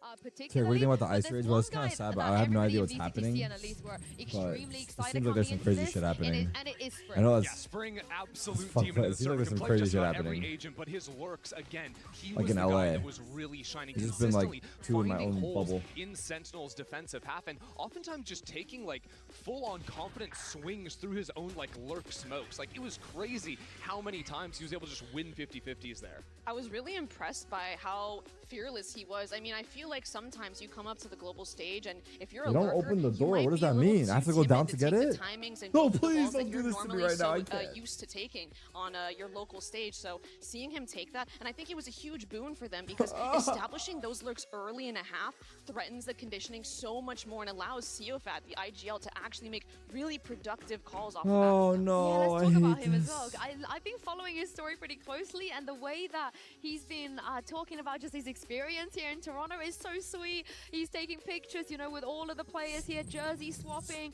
So what do you particularly. think about the But ice there's rage? one Well, it's guy kind of sad, but that I have no everybody idea in what's happening. VCTC and at least were But extremely it excited seems like there's some coming crazy into shit this, happening. and it is Spring. I know Yeah, that's Spring, absolute fucked demon up. of It the seems like server. there's Can some play crazy just shit about every happening. agent, but his lurks, again, he Like was in the guy LA. that was really shining He's just been, like, consistently, two in my finding own holes bubble. in Sentinel's defensive half, and oftentimes just taking like full-on confident swings through his own like lurk smokes. Like, it was crazy how many times he was able to just win 50-50s there. I was really impressed by how fearless he was. I mean, I feel like sometimes you come up to the global stage, and if you're a don't lurker, open the you door. might What does be a that little mean? I have too to go down timid to get take it? the timings and No, go for the please balls that don't do you're this to me normally right now. I so can't. used to taking on your local stage. So seeing him take that, and I think it was a huge boon for them because establishing those lurks early in a half threatens the conditioning so much more and allows Seofat, the IGL, to actually make really productive calls off the back Oh of them. no, Yeah, let's I talk hate about him as this. well. I've been following his story pretty closely, and the way that he's been talking about just his experience here in Toronto is so sweet. He's taking pictures, you know, with all of the players here, jersey swapping,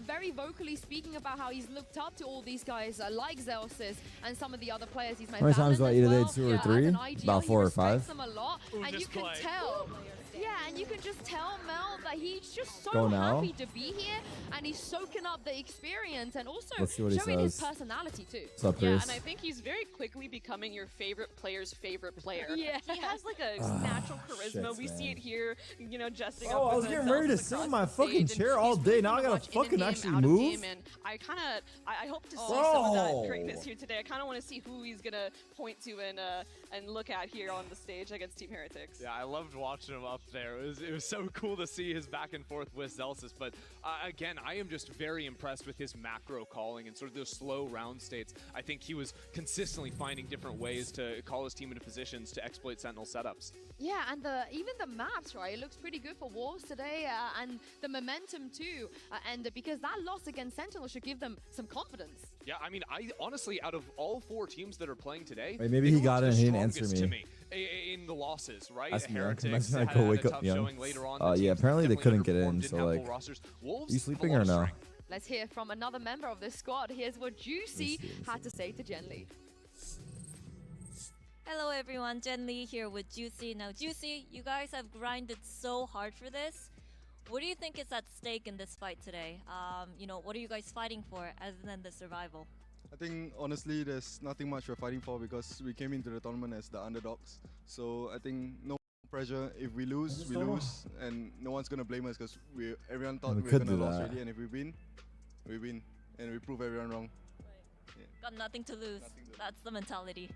very vocally speaking about how he's looked up to all these guys like Zelsis and some of the other players he's met. How many times do I eat a day? Well. 2 or As 3? an IGL, About 4 he or 5. respects them a lot, Ooh, and you just can play. tell. Yeah, and you can just tell Mel that he's just so Go now. happy to be here, and he's soaking up the experience and also Let's see what he showing his says. personality too. What's up, Yeah, Chris? and I think he's very quickly becoming your favorite player's favorite player. Yeah. He has like a natural charisma. shit, we see man. it here, you know, jesting Oh, up I with was the getting ready to Zelsis sit across in my the fucking stage, chair and all he's day. really Now I gotta much in the fucking game, actually out of move? game, and I hope to see some of Oh. that greatness here today. I kind of want to see who he's gonna point to and look at here on the stage against Team Heretics. Yeah, I loved watching him up there. It was so cool to see his back and forth with Zelsis. But again, I am just very impressed with his macro calling and sort of those slow round states. I think he was consistently finding different ways to call his team into positions to exploit Sentinel setups. Yeah, and even the maps, right? It looks pretty good for Wolves today, and the momentum too. And because that loss against Sentinel should give them some confidence. Yeah, I mean, I honestly, out of all 4 teams that are playing today, Wait, maybe they he got looked it and the he didn't answer strongest me. to me in the losses, right? That's me. Heretics Imagine I had go a wake up tough young. showing later on. Yeah, The teams apparently they definitely couldn't get underperformed, in, didn't so, have like, full rosters. Wolves you have a sleeping lot or of no? strength. Let's hear from another member of this squad. Here's what Juicy had to say to Genly. Hello everyone, Jen Lee here with Juicy. Now Juicy, you guys have grinded so hard for this. What do you think is at stake in this fight today? You know, what are you guys fighting for other than the survival? I think honestly there's nothing much we're fighting for because we came into the tournament as the underdogs. So I think no pressure. If we lose, we lose, and no one's gonna blame us because everyone thought we were could gonna do lose that. already, and if we win, and we prove everyone wrong. Got nothing to lose. That's the mentality.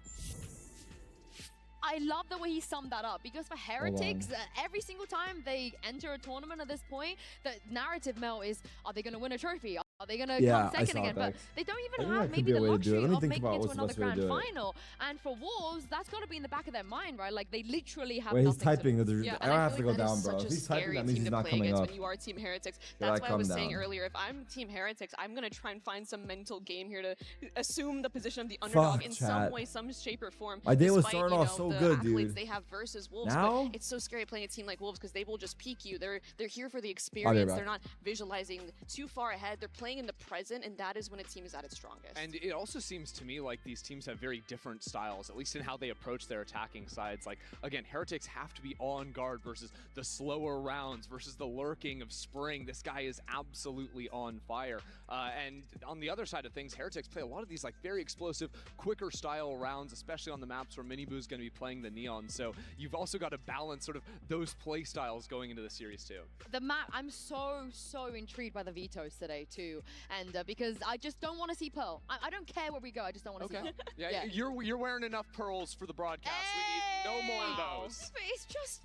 I love the way he summed that up because for Heretics, every single time they enter a tournament at this point, the narrative, Mel, is are they going to win a trophy? Are they going to Yeah, come I second saw again? that. But they don't I even think have that could maybe be a the way to do it. luxury Let me of think making about it to what's the another best way to grand do it. final. And for Wolves, that's got to be in the back of their mind, right? Like they literally have Wait, he's nothing to typing. lose. Yeah, I and don't I have to feel go like that down, is bro. such If a he's typing, scary that means team he's to not play coming against up. when you are Team Heretics. Gotta That's why I calm was saying down. earlier, if I'm Team Heretics, I'm gonna try and find some mental game here to assume the position of the underdog Fuck, in chat. some way, some shape or form. My day was despite, starting you off know, so the good, accolades dude. they have versus Wolves, Now? but it's so scary playing a team like Wolves because they will just peek you. They're here for the experience. back. They're not visualizing too far ahead. They're playing in the present, and that is when a team is at its strongest. And it also seems to me like these teams have very different styles, at least in how they approach their attacking sides. Like, again, Heretics have to be on guard versus the slower rounds versus the lurking of Spring. This guy is absolutely on fire. And on the other side of things, Heretics play a lot of these like very explosive, quicker style rounds, especially on the maps where Miniboo is going to be playing the Neon. So you've also got to balance sort of those play styles going into the series too. The map, I'm so intrigued by the vetoes today too, and because I just don't want to see Pearl. I don't care where we go, I just don't want to see Pearl. Yeah, you're wearing enough pearls for the broadcast. We need no more of those. But it's just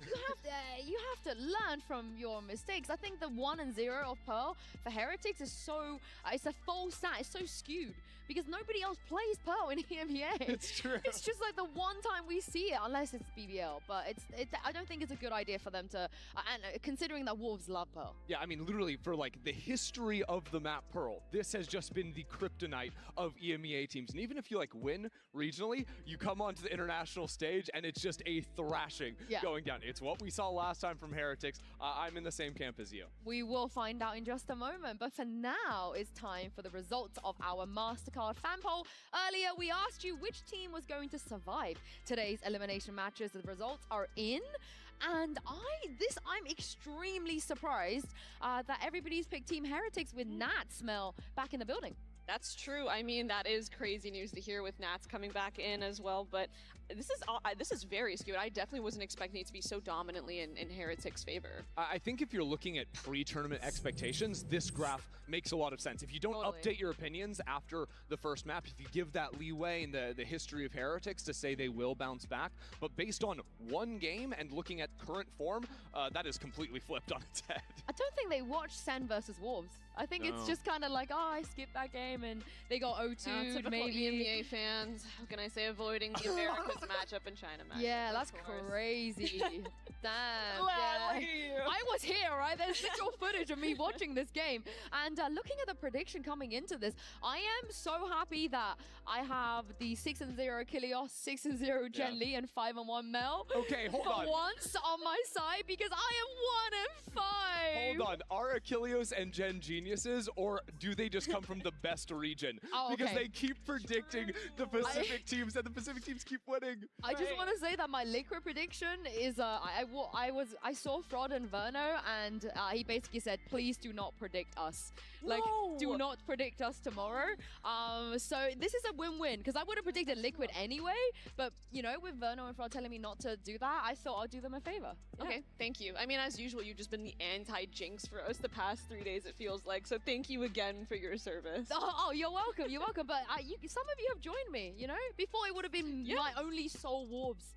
you have to learn from your mistakes. I think the 1 and 0 of Pearl for Heretics is so it's a false stat. It's so skewed because nobody else plays Pearl in EMEA. It's true. It's just like the one time we see it, unless it's BBL. But I don't think it's a good idea for them to. And considering that Wolves love Pearl. Yeah, I mean, literally, for like the history of the map Pearl, this has just been the kryptonite of EMEA teams. And even if you like win regionally, you come onto the international stage and it's just a thrashing going down. It's what we saw last time from Heretics. I'm in the same camp as you. We will find out in just a moment. But for now, it's time for the results of our MasterCard fan poll. Earlier, we asked you which team was going to survive today's elimination matches. The results are in. And I'm extremely surprised that everybody's picked Team Heretics with Nat Smell back in the building. That's true. I mean, that is crazy news to hear with Nats coming back in as well. But this is very skewed. I definitely wasn't expecting it to be so dominantly in Heretics' favor. I think if you're looking at pre-tournament expectations, this graph makes a lot of sense. If you don't update your opinions after the first map, if you give that leeway in the history of Heretics to say they will bounce back, but based on one game and looking at current form, that is completely flipped on its head. I don't think they watched Sen versus Wolves. I think it's just kind of like, I skipped that game and they got 0-2'd typical maybe. EMEA fans, how can I say, avoiding the Americas matchup and China matchup. Yeah, that's crazy. Damn. Yeah. I was here, right? There's literal footage of me watching this game. And looking at the prediction coming into this, I am so happy that I have the 6-0 Kilios, 6-0 Jen Lee, and 5-1 Mel. Okay, hold on. For once on my side, because I am 1-5. Hold on, are Achilleos and Gen geniuses, or do they just come from the best region? Because they keep predicting the Pacific teams, and the Pacific teams keep winning. I just want to say that my Liquid prediction is I saw Fraud and Verno, and he basically said, please do not predict us. Like, do not predict us tomorrow. So this is a win-win, because I would have predicted Liquid anyway, but you know, with Verno and Fraud telling me not to do that, I thought I'd do them a favor. Yeah. Okay, thank you. I mean, as usual, you've just been the anti-jinx for us the past 3 days, it feels like. So thank you again for your service. Oh, you're welcome. You're welcome. But some of you have joined me, you know? Before it would have been my only Soul Wolves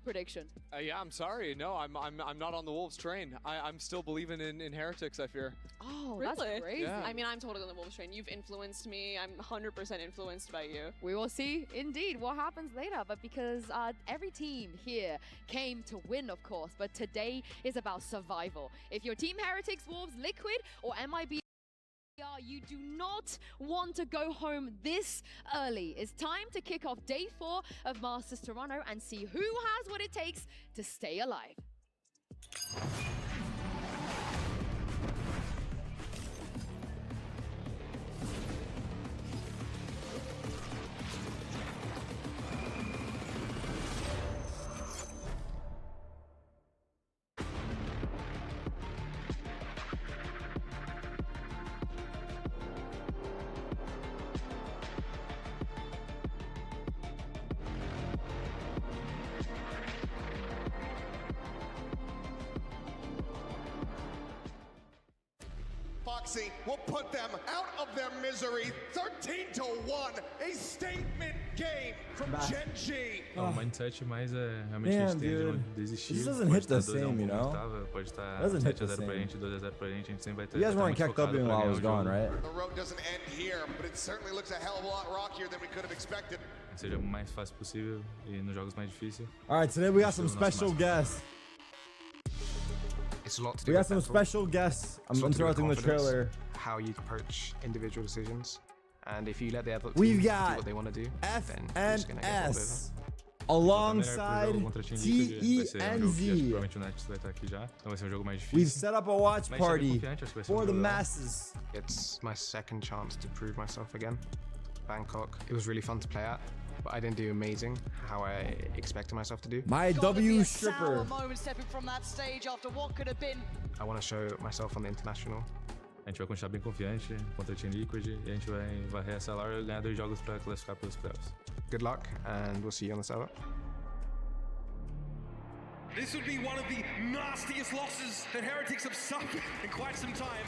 prediction. Yeah, I'm sorry. No, I'm not on the Wolves train. I'm still believing in Heretics, I fear. Oh, really? That's crazy. Yeah. I mean, I'm totally on the Wolves train. You've influenced me. I'm 100% influenced by you. We will see, indeed, what happens later. But because every team here came to win, of course. But today is about survival. If you're Team Heretics, Wolves, Liquid, or MIB, you do not want to go home this early. It's time to kick off day 4 of Masters Toronto and see who has what it takes to stay alive. Foxy will put them out of their misery. 13-1, a statement game from Gen G. É um mindset mais realmente a gente tem de desistir. This doesn't hit the same, you know? Pode estar Doesn't hit the 7-0 pra same. gente, 2-0 pra gente, a gente sempre vai ter. You guys weren't kept up in while I was gone, right? The road doesn't end here, but it certainly looks a hell of a lot rockier than we could have expected. Seja o mais fácil possível e nos jogos mais difíceis. All right, today we got some special guests. It's a lot to do We got with some mental. special guests. I'm It's a lot to do with interrupting the confidence, trailer. how you approach individual decisions, and if you let the other We've team do got what they want to do, F then you're and just gonna get bowled S O alongside primeiro jogo contra a Team T Liquid E vai ser N jogo que Z. provavelmente o Nets vai estar aqui já, então vai ser um jogo mais We've difícil. set up a watch Mas tá bem party confiante, acho que vai ser for the jogo legal. masses. It's my second chance to prove myself again. Bangkok, it was really fun to play at, but I didn't do amazing how I expected myself to do. My W stripper. moment stepping from that stage after what could have been. I want to show myself on the international. A gente vai continuar bem confiante contra a Team Liquid e a gente vai varrer essa LAR e ganhar 2 jogos para classificar pelos playoffs. Good luck, and we'll see you on the server. This would be one of the nastiest losses that Heretics have suffered in quite some time.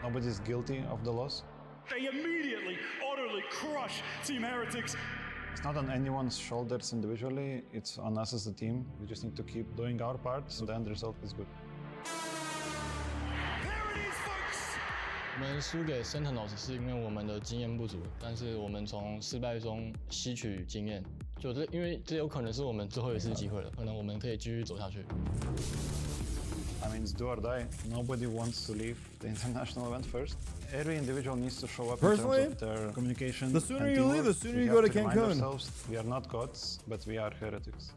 Nobody's guilty of the loss. They immediately, utterly crush Team Heretics. It's not on anyone's shoulders individually, it's on us as a team. We just need to keep doing our part, so the end result is good. There it is, folks! 我们输给深藤老师是因为我们的经验不足，但是我们从失败中吸取经验，就是因为这有可能是我们最后一次机会了，可能我们可以继续走下去。 I mean, it's do or die. Nobody wants to leave the international event first. Every individual needs to show up Personally, in terms of their communication. the sooner and you leave, teamwork. the sooner We you have go to remind Cancun. ourselves we are not gods, but we are heretics.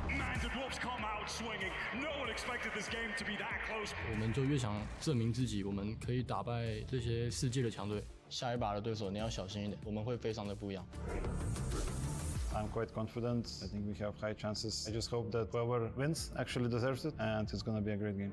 Man, did Wolves come out swinging. No one expected this game to be that close. 我们就越想证明自己，我们可以打败这些世界的强队。下一把的对手你要小心一点，我们会非常的不一样。I'm quite confident. I think we have high chances. I just hope that whoever wins actually deserves it, and it's gonna be a great game.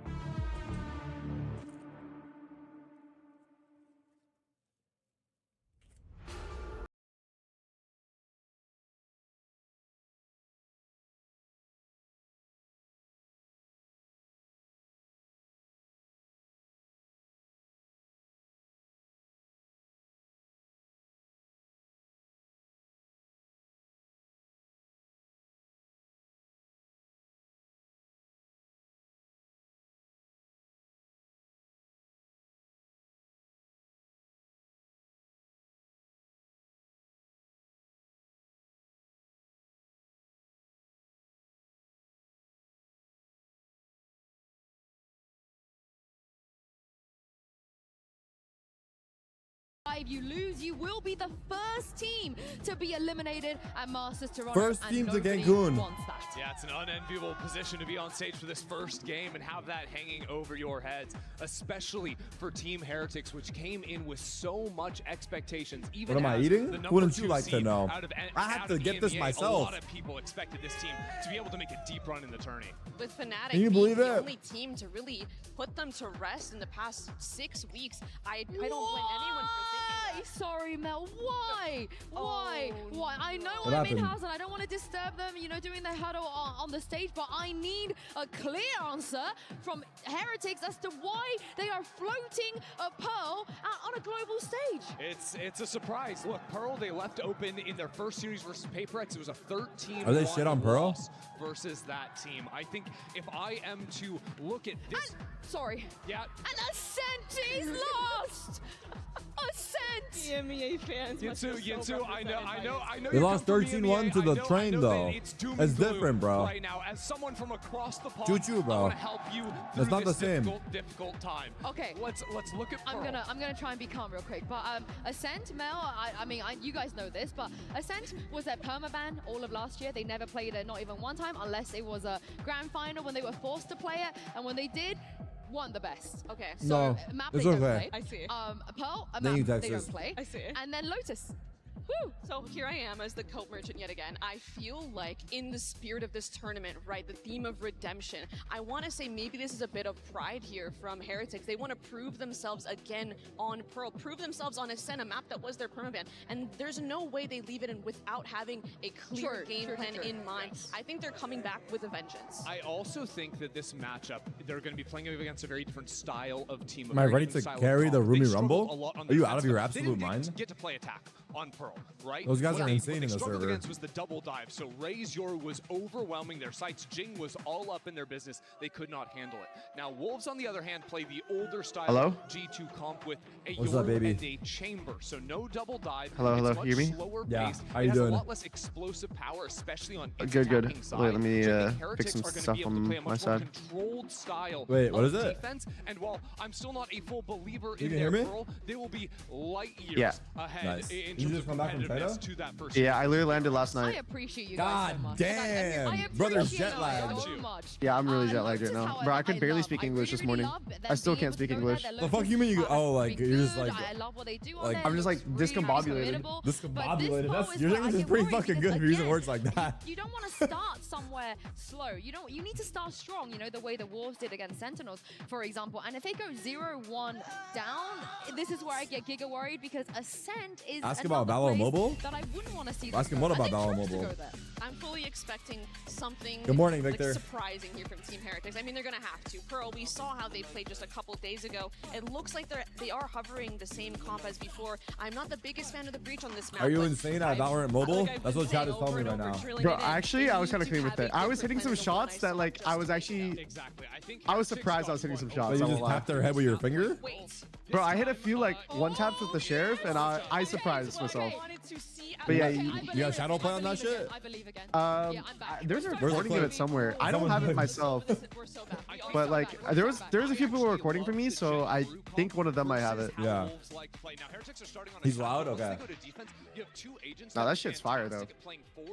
You lose, you will be the first team to be eliminated at Masters Toronto. First team to nobody Cancun. wants that. Yeah, it's an unenviable position to be on stage for this first game and have that hanging over your heads, especially for Team Heretics, which came in with so much expectations. Even What am I as eating? the Wouldn't number you 2 like to seed know? I have out to of get this EMEA, myself. A lot of people expected this team to be able to make a deep run in the tourney. With Fnatic Can you being believe the it? only team to really put them to rest in the past 6 weeks, I don't blame anyone for thinking that. Sorry, Mel. Why? Why? Oh, Why? I know What I'm happened? in-house and I don't want to disturb them, you know, doing their huddle on the stage, but I need a clear answer from Heretics as to why they are floating a Pearl out on a global stage. It's a surprise. Look, Pearl, they left open in their first series versus Paperex. It was a 13 Are they shit on Pearl? versus that team. I think if I am to look at this... Sorry. Yeah. And Ascent is lost! Ascent! EMEA fans Yinsu, I know. They you lost come from 13-1 EMEA. to the I know train, that though. it's doom That's and gloom different, bro. Right now, as someone from across the pond, Choo-choo, bro. I want to help you through That's not this the same. difficult time. Okay. Let's look at Pearl. I'm gonna try and be calm real quick. But Ascent, Mel, I mean, you guys know this, but Ascent was at permaban all of last year. They never played it, not even one time, unless it was a grand final when they were forced to play it. And when they did, won the best. Okay. So No, map it's they don't okay. play. I see. Pearl, a Then map you they Texas. don't play. I see. And then Lotus. Woo! So here I am as the coat merchant yet again. I feel like in the spirit of this tournament, right, the theme of redemption, I want to say maybe this is a bit of pride here from Heretics. They want to prove themselves again on Pearl, prove themselves on Ascent, a map that was their permaban. And there's no way they leave it in without having a clear game plan in mind. Yes. I think they're coming back with a vengeance. I also think that this matchup, they're going to be playing against a very different style of team. Am I ready to carry the Roomy Rumble? Are you out of your They absolute didn't mind? get to play attack on Pearl, right? Those guys What are they- insane what in they the struggled server. against was the double dive. So Razor was overwhelming their sights. Jing was all up in their business. They could not handle it. Now Wolves, on the other hand, play the older style Hello? G2 comp with a What's up, Yoru baby? and a chamber. So no double dive. Hello, It's hello. much Hear me? slower Yeah. paced. How It you has doing? a lot less explosive power, especially on its Good, good. attacking side, Wait, let me which I think pick Heretics some are gonna stuff be able to on play a my much more side. controlled style Wait, what of is it? defense. And while I'm still not a full believer You in can their hear me? Pearl, they will be light years Yeah. ahead Nice. in Did you terms just of come back from competitiveness China? to that first. Yeah, I literally landed last I night. appreciate you guys so God much. damn. I Brother's appreciate jet you lagged. so much. Yeah, I'm really jet lagged Lotus, right now. however, Bro, I could barely love. speak I English really, this morning. love them I still being can't able to speak go there. English. Their The fuck Lotus you mean you? are Oh, like pretty you're just good. like. I love what they do on like- there. I'm just like It's really discombobulated. formidable. Discombobulated. But That's this your part English I is get pretty worried fucking because, good for using again, words like that. You don't want to start somewhere slow. You need to start strong, you know, the way the Wolves did against Sentinels, for example. And if they go 0-1 down, this is where I get giga worried because Ascent is Ask about another Valor place Mobile? that I wouldn't want to see. Ask them him what go. about I think Valor Troops to Mobile? go there. I'm fully expecting something Good morning, like, Victor. surprising here from Team Heretics. I mean, they're going to have to. Pearl, we saw how they played just a couple days ago. It looks like they are hovering the same comp as before. I'm not the biggest fan of the breach on this map. Are you but insane at I've- Valorant Mobile? like I've That's been what chat saying is telling me over right and over, now. drilling Bro, it in. actually, They I was need kind of to clean with have it. a I was different hitting some plan than the one shots I that, saw like, just I was a week actually. ago. Exactly. I think I was Heretics surprised I got was hitting one some over shots. But I you won't just lie. tapped their head with your finger? Wait. Bro, I hit a few like one taps with the sheriff, and I surprised myself. But yeah, You got shadow play on that shit? I believe again. There's a Where's the recording of clip? it somewhere. I don't Someone have it clip. myself, We're so bad. We are but so like bad. there's a few people recording for me, so I think one of them might have it. Yeah. He's loud? Okay. Nah, that shit's fire though.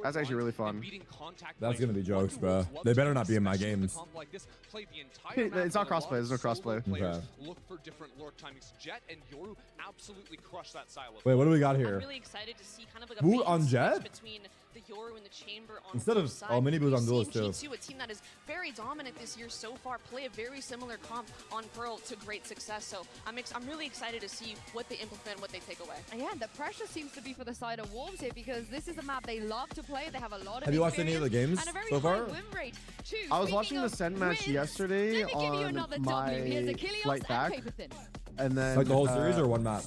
That's actually really fun. That's gonna be jokes, bro. They better not be in my games. It's not crossplay. There's no crossplay. Okay. Look for different lurk timings. Jet and Yoru absolutely crush that silo. Wait, what do we got I'm here? really excited to see kind of like a Who bait on and switch Jet? between the Yoru and chamber on Instead both of sides. Mini Boo's We've on duels seen too. G2, a team that is very dominant this year so far, play a very similar comp on Pearl to great success. So I'm really excited to see what they implement, what they take away. And yeah, the pressure seems to be for the side of Wolves here because this is a map they love to play. They have a lot of Have you watched any of the games and a very so high far? win rate too. I was Speaking watching the of Sen match wins, yesterday let me give you on another W. Here's my Achilles flight back, and Paperthin. and then Like the whole series or one map?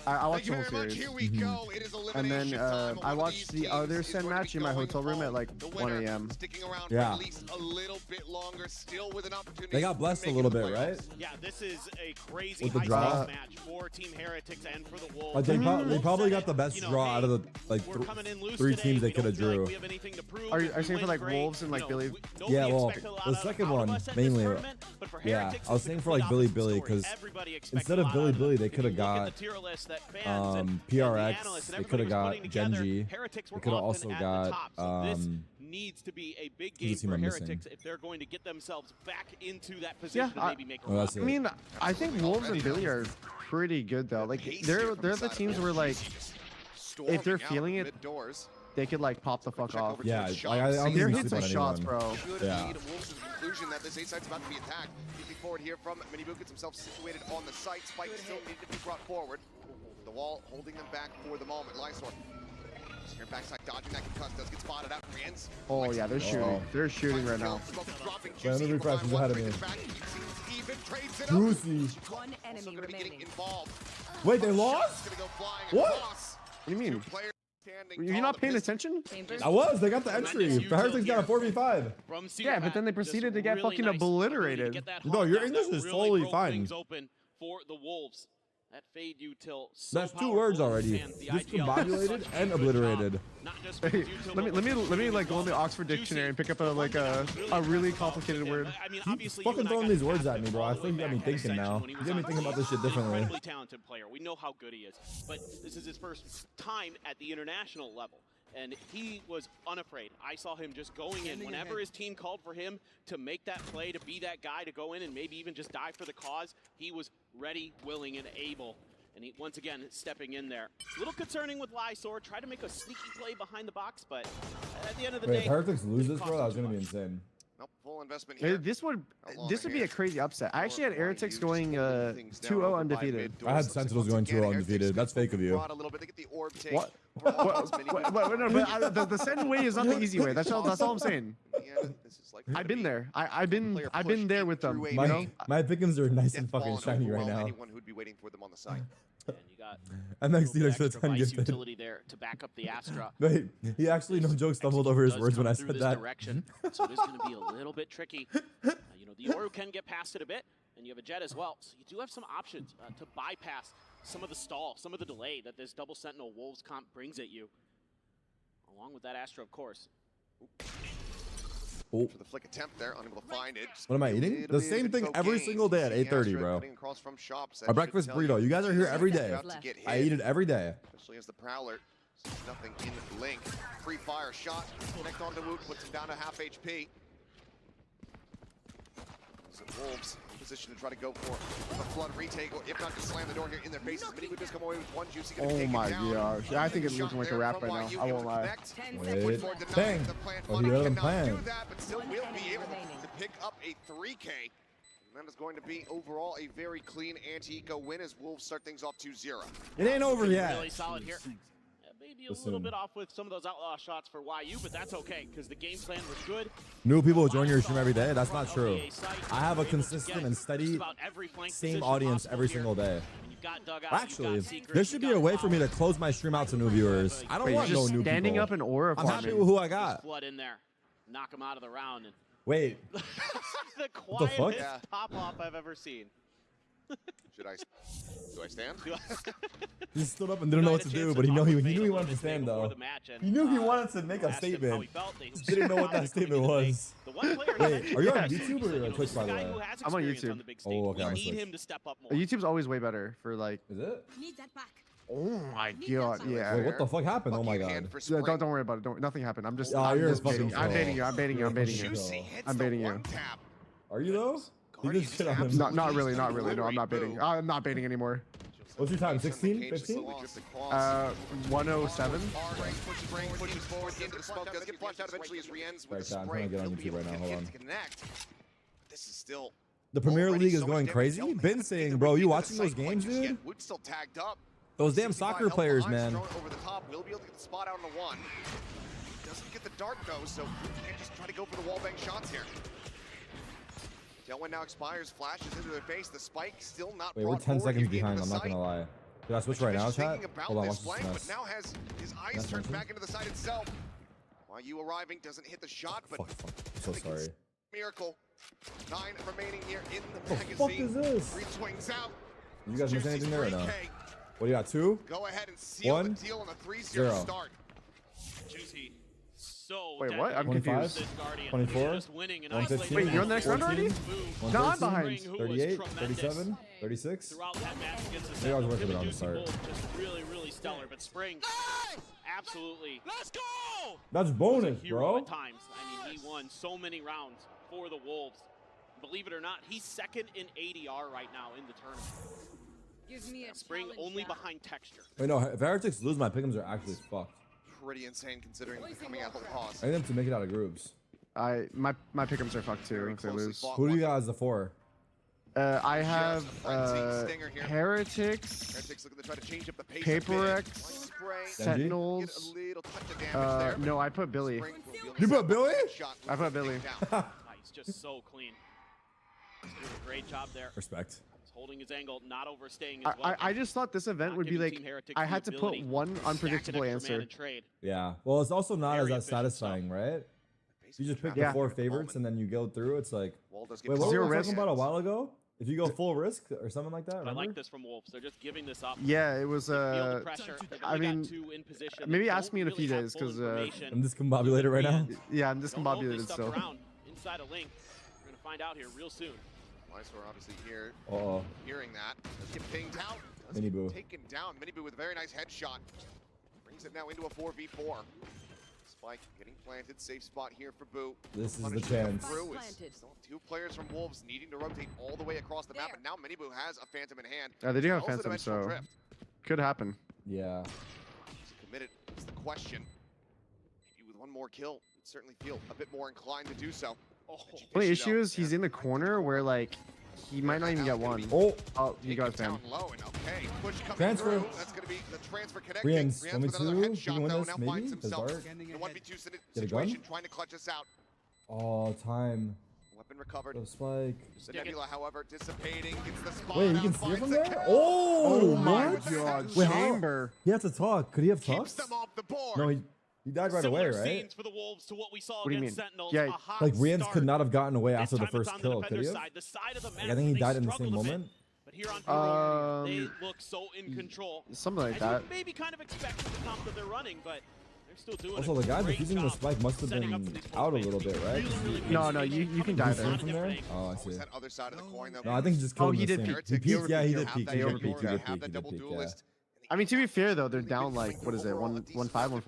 I watched the whole Thank you very much. series. Here we go. It is And then elimination time. I One of watched these the other teams is Sen going to match be in my going hotel room at home. like The 1 winner a.m. Sticking around Yeah. for at least a little bit longer, still with an opportunity. They got blessed to a make little it to bit, playoffs. right? Yeah, this is a crazy With the high draw. stakes match for Team Heretics and for the Wolves. Like they Wolves probably said got the best you know, draw out of the like we're coming in loose three today. teams they We could have don't feel like drew. we have anything to prove. Are you If we saying for win, like great. Wolves and like You know, Billy? nobody Yeah, well, expected a lot the out of second all of one us at this mainly. tournament, but for Yeah, Heretics, I was it's a saying for like complete Billy opposite because story. Everybody expected instead a of lot Billy out of Billy, them. they If could you have look at got the tier list that fans and the PRX. analysts and They could have everybody was got putting together, Genji. Heretics They were could have often also at the got top. So this needs to be a big game who's the team for I'm missing? Heretics if they're going to get themselves back into that position Yeah, and maybe make a Oh, run. that's it. I mean, I think Wolves and Billy are pretty good though. Like they're the teams where like if they're feeling it, they could like pop the fuck off. Yeah, I don't think Their we hits sleep and on shots, anyone. bro. Should Yeah. lead Wolves to the conclusion that this A side's about to be attacked. Peeking forward here from Minibu gets himself situated on the site. Spike still needed to be brought forward. The wall holding them back for the moment. Lysor. Here backside dodging that concuss does get spotted out. Rans. Oh yeah, they're shooting. They're shooting right now. Wait, let me refresh. Who's ahead of me? Juicy. One enemy remaining. Wait, they lost? What? What do you mean? You're not paying attention? I was. They got the entry. The Heretics got a 4v5. Yeah, but then they proceeded to get fucking obliterated. No, your English is totally fine. Open for the Wolves. That fade you till That's 2 words already. Discombobulated and obliterated. Hey, let me like go in the Oxford Dictionary and pick up a really complicated word. I mean, Keep obviously, fucking throwing these words at me, bro. I feel like you got me thinking now. You got me thinking about this shit differently. Incredibly talented player. We know how good he is, but this is his first time at the international level, and he was unafraid. I saw him just going in whenever his team called for him to make that play, to be that guy, to go in and maybe even just die for the cause. He was ready, willing, and able. And he, once again, stepping in there. A little concerning with Lysor. Try to make a sneaky play behind the box, but at the end of the Wait, day, if Heretics lose this, bro, that's gonna be insane. Nope, full investment here. This would be a crazy upset. I actually had Heretics going 2-0 undefeated. I had Sentinels going 2-0 undefeated. That's fake of you. What? The Sen way is not the easy way. That's all I'm saying. I've been there. I've been there with them. You know? My pickings are nice and fucking shiny right now. Anyone who'd be waiting for them on the site. and you got I'm next a little to bit the extra 10 vice gifted. utility there to back up the Astra. Wait, he actually, no joke, stumbled over his Does words when come I through said this that. direction, so it is going to be a little bit tricky. You know, the Yoru can get past it a bit, and you have a Jet as well. So you do have some options to bypass some of the stall, some of the delay that this double Sentinel Wolves comp brings at you. Along with that Astra, of course. Oh. For the flick attempt there, unable to find it. What am I eating? The same thing every single day at 8:30, bro. A breakfast burrito. You guys are here every day. I eat it every day. Especially as the Prowler sees nothing in Link. Free fire shot. Connect onto Woot, puts him down to half HP. So Wolves in position to try to go for a flood retake, or if not, to slam the door here in their faces. Mini Woot does come away with one juicy. Oh my gosh. I think it's looking like a wrap right now. I won't lie. Wait. Bang. Oh, he let him plan. But still will be able to pick up a 3K. And that is going to be overall a very clean anti-eco win as Wolves start things off 2-0. It ain't over yet. Really solid here. Maybe a little bit off with some of those outlaw shots for YU, but that's okay because the game plan was good. New people join your stream every day. That's not true. I have a consistent and steady same audience every single day. Actually, there should be a way for me to close my stream out to new viewers. I don't want no new people. Standing up in aura I'm happy with who I got. Flood in there, knock him out of the round. And Wait. the What the fuck? quietest top off I've ever seen. Do I stand? He stood up and didn't know what to do, but he knew he wanted to stand though. He knew he wanted to make a statement. Didn't know what that statement was. Wait, are you on YouTube or on Twitch, by the way? I'm on YouTube. Oh, okay. Need him to step up more. YouTube's always way better for like. Is it? Need that back. Oh my god, yeah. Wait, what the fuck happened? Oh my god. Yeah, don't worry about it. Nothing happened. I'm just. Oh, you're just fucking baiting. I'm baiting you. I'm baiting you. I'm baiting you. I'm baiting you. Are you though? He did shit on him. Not really. No, I'm not baiting. I'm not baiting anymore. What's your time? 16? 15? 107. pushes forward into the smoke. Does get flushed out eventually as Rienz with the I'm spray. trying to get on He'll be YouTube right able now. to Hold on. get to connect. But this is still The Premier already League is so much going damage. crazy. Don't Been have saying, to bro, read you the watching those site quite games, just yet. dude? Wood's still tagged up. Those damn 65 soccer health players, behind, man. thrown over the top. Will be able to get the spot out on the one. Doesn't get the dart though, so can't just try to go for the wallbang shots here. Tailwind now expires, flashes into their face. The spike still not Wait, we're brought 10 forward seconds here into behind. the I'm not site. gonna lie. Did I switch right now, chat? Hold on, watch flank, this but mess. now has his eyes That's turned nothing. back into the side itself. While you arriving doesn't hit the shot, but Fuck. I'm so sorry. miracle. 9 remaining here in the What the magazine. fuck is this? 3 swings out. Did you guys miss Juicy's anything there or no? 3K. What do you got? 2? Go ahead and seal One, the deal on a 3-0 0. start. Juicy. So Wait, what? I'm 25, confused. 24, just winning and 115, Wait, you're on the next round already? 14, No, I'm 113, behind. 38, 37, 36. Throughout that match against the Maybe I was Sentinels, working him on and the Juicy start. both just really stellar. But Spring, absolutely. Let's go! That's Was a bonus, hero bro. at times. I mean, he won so many rounds for the Wolves. Believe it or not, he's second in ADR right now in the tournament. Give me a Spring only behind Texture. Wait, no, if Heretics lose, my pick'ems are actually fucked. Pretty insane considering coming out of the pause. I need them to make it out of groups. My pick'ems are fucked too if they lose. Who do you got as the 4? I have Stinger here. Heretics, Heretics looking to try to change up the pace Paper a bit. X, Spray. Sentinels. Get a little touch of damage there, but No, I put Billy. Spring will be able to You put set Billy? that shot, I put Billy. take down. He's just so clean. He's doing a great job there. Respect. He's holding his angle, not overstaying as well. I just thought this event Not would be giving like Team Heretics I the had to put ability one to stack an unpredictable extra man answer. and trade. Yeah. Well, it's also not Very as that efficient stuff. satisfying, right? You just pick Yeah. the 4 favorites and then you go through. It's like, Wall does get wait, what were Zero we risk. talking about a while ago? If you go full risk or something like that, But I remember? like this from Wolves. They're just giving this up. Yeah, it was Feel the pressure. They've I only got mean, 2 in position. maybe They ask don't me in a really few have days, full 'cause, information. I'm discombobulated right now. Yeah, I'm Don't know if they discombobulated stuck still. around inside a link. We're gonna find out here real soon. Lysor obviously here, Uh-oh. hearing that. Does get pinged out. Does Mini get Boo. taken down. Mini Boo with a very nice headshot. Brings it now into a 4v4. Spike getting planted. Safe spot here for Boo. This is the Punishing chance. through is still 2 players from Wolves needing to rotate all the way across the map, and now Mini Boo has a Phantom in hand. Yeah, they do have Also Phantom, dimensional so drift. could happen. Yeah. He's committed is the question. Maybe with one more kill, would certainly feel a bit more inclined to do so. Only issue is he's in the corner where like he might not even get one. Oh, he got spam. Down low and okay, push coming Transfer. through. That's going to be the transfer connecting. Rienz, Rienz want me with another to? You headshot can win though. this, Now maybe? finds His himself dart? in a 1v2 Get a situation, gun? trying to clutch us out. Oh, time. Weapon recovered. The spike. The Nebula, however, dissipating. Gets the spot Wait, you out, can see it finds from the there? kill. Oh, my what? God, Wait, how? Chamber. He had to talk. Could he have Keeps talked? them off the board. No, he died right away, Similar right? scenes for the Wolves to what we saw What do you against mean? Sentinels. Yeah, A hot Like, Rienz start. could not have gotten away This after the time it's first on kill, the could he defender's have? side, the side of the Like, I map think he they died in the same struggled a bit. moment. But here on Hero, they look so in control. Something like As that. you maybe kind of expect with the comp that they're running, but they're still doing Also, a the guy great defusing the job spike must have setting been up for these out a points. little bit, right? Really No, good you can coming die from there. a From there? different Oh, I Always see. that other side of the coin, though. No, I think he just Oh, killed he him the did same. peek. He peeked. Yeah, he did Have peek. that He did double peek. duelist, He did have peek. that He did double peek. Yeah. duelist. I mean, to be fair though, they're down like what is it, one 5, 1-4,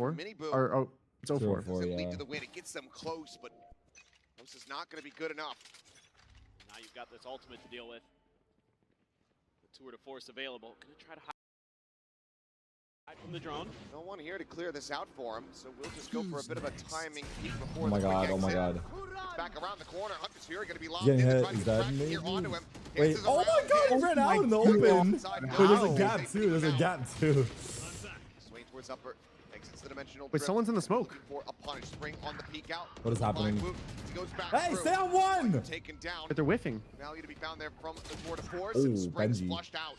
or oh, it's 0-4. 0-4, Lead yeah. to the win. It gets them close, but close is not going to be good enough. Now you've got this ultimate to deal with. The tour de force available. Gonna try to hide from the drone. No one here to clear this out for him, so we'll just go for a bit of a timing peek before Oh my the quick god, oh my exit. god. Back around the corner, Hunter's Fury going to be locked Getting in to hit, try to he's get dead, traction here maybe? onto him. Wait, Dances oh my around god, he him. ran out in the Goes open. inside Wait, there's a down. gap too. There's a gap too. Swing towards upper, exits the dimensional Wait, drift. someone's in the smoke. Looking for a punish. Spring on the peek out. What is happening? Blind move. He goes back Hey, through. stay on one! Taken down. But they're whiffing. Value to be found there from the tour de force. Ooh, And Spring's Benji. flushed out.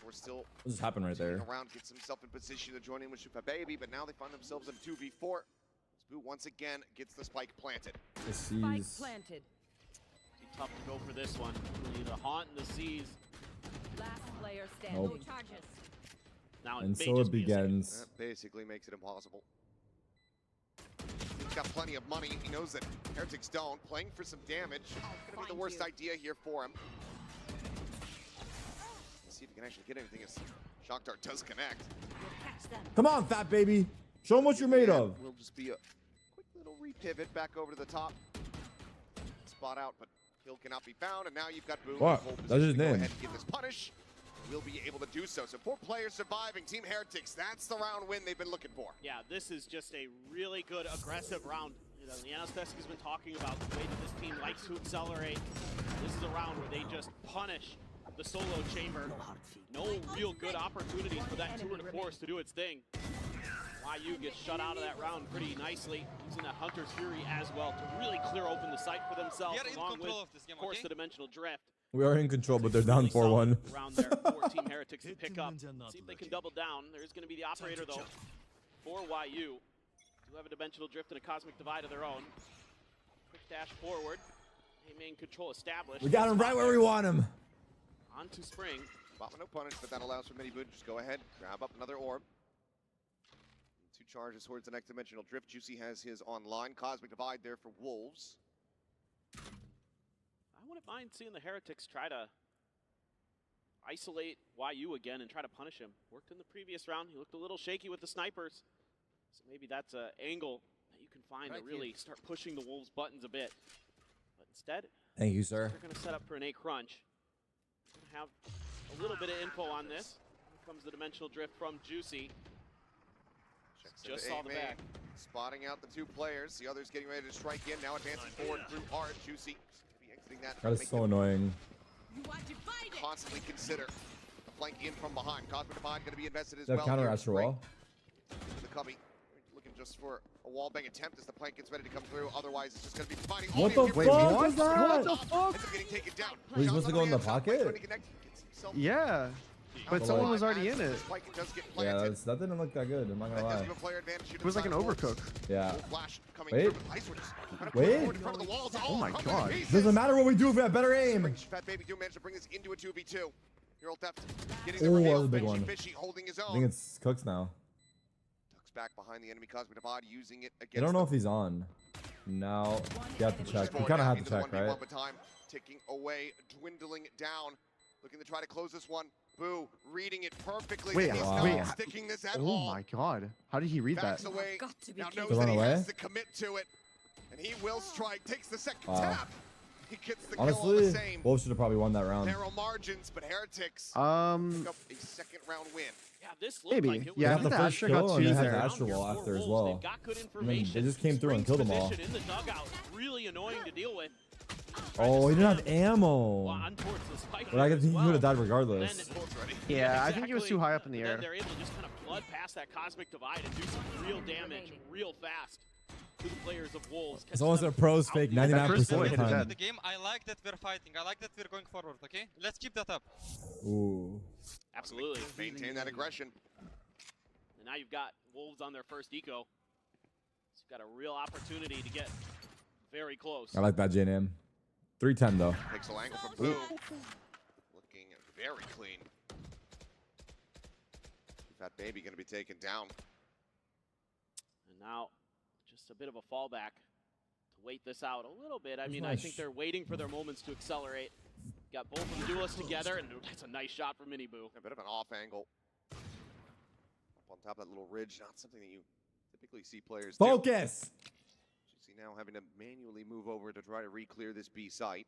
We're still What just happened right there? around, gets himself in position to join in with Shupa Baby, but now they find themselves in 2v4. Spoo once again gets the spike planted. The Spike seas. planted. Be tough to go for this one. The haunt and the seas. Last player standing. Nope. Charges. Now And may so it just be a second. begins. That basically makes it impossible. He's got plenty of money. He knows that Heretics don't. Playing for some damage. Gonna be the worst idea here for him. Let's see if he can actually get anything as Shock Dart does connect. Catch them. Come on, fat baby. Show him what you're made of. Will just be a quick little repivot back over to the top. Spot out, but kill cannot be found, and now you've got Boom. What? in pole That's his position to go name. ahead and get this punish. will be able to do so. So 4 players surviving. Team Heretics, that's the round win they've been looking for. Yeah, this is just a really good aggressive round. You know, Yanospeski's been talking about the way that this team likes to accelerate. This is a round where they just punish the solo chamber. No real good opportunities for that tour de force to do its thing. YU gets shut out of that round pretty nicely, using that Hunter's Fury as well to really clear open the site for themselves, along with, of course, the Dimensional Drift. We are in control, but they're down 4-1. Round there for Team Heretics to pick up. See if they can double down. There is going to be the operator, though, for YU. Do have a Dimensional Drift and a Cosmic Divide of their own. Quick dash forward. Main control established. We got him right where we want him. On to Spring. Bottom no punish, but that allows for Miniboo to just go ahead, grab up another orb. 2 charges towards the next Dimensional Drift. Juicy has his online. Cosmic Divide there for Wolves. I wouldn't mind seeing the Heretics try to isolate YU again and try to punish him. Worked in the previous round. He looked a little shaky with the snipers. So maybe that's an angle that you can find to really start pushing the Wolves' buttons a bit. But instead, thank you, sir. They're going to set up for an A crunch. We're going to have a little bit of info on this. Here comes the Dimensional Drift from Juicy. Just saw the back. Spotting out the 2 players. The others getting ready to strike in. Now advancing forward through hard. Juicy be exiting that. That is so annoying. Constantly consider the flank in from behind. Cosmic Divide going to be invested as They have well. counter after wall. The cubby looking just for a wall bang attempt as the plank gets ready to come through. Otherwise, it's just going to be providing. What the fuck was that? What the fuck? Ends up getting taken down. Were you supposed to go in the pocket? Yeah, but someone was already in it. Yeah, that didn't look that good. I'm not gonna lie. It was like an overcook. Yeah. Wait. Wait. Oh my god. Doesn't matter what we do if we have better aim. Fat Baby do manage to bring this into a 2v2. Your old Theft getting Oh, the that reveal. was a big one. Fishy holding his I own. think it's Cooks now. Tucks back behind the enemy Cosmic Divide, using it against. I don't know if he's on. Now, you have to check. You kind of have to check, right? Ticking away, dwindling it down. Looking to try to close this one. Boo, reading it perfectly. Wait, He's wait. not sticking this at Oh all. my god. How did he read that? Backs away. Now knows To that run he away? has to commit to it. And he will strike. Takes the second tap. He gets the kill all Honestly, the same. Wolves should have probably won that round. Narrow margins, but Heretics pick up a second round win. Yeah, this looked Maybe. like it was Yeah, They I got the think the first Astra got kill and they 2 had the there. Astro Wall Round after here as for well. Wolves. They've got good And then information. they just came through and killed them all. Spring's position in the dugout, really annoying to deal with. Oh, he didn't have ammo. Well, on towards the spike But I guess he as well. would have died Then regardless. it- Yeah, I think he was Exactly. too high up in the Then air. they're able to just kind of flood past that Cosmic Divide and do some real damage real fast to the players of Wolves. As long as their pros fake 99% of the time. The game, I like that we're fighting. I like that we're going forward, okay? Let's keep that up. Ooh. Absolutely. Maintain that aggression. And now you've got Wolves on their first eco. So you've got a real opportunity to get very close. I like that JNM. 310 though. Pixel angle from Boo. Looking very clean. Fat Baby going to be taken down. And now just a bit of a fallback to wait this out a little bit. I mean, I nice. think they're waiting for their moments to accelerate. Got both of the duelists together, and that's a nice shot from Miniboo. A bit of an off angle. Up on top of that little ridge, not something that you typically see players do. Focus! You see now having to manually move over to try to re-clear this B site.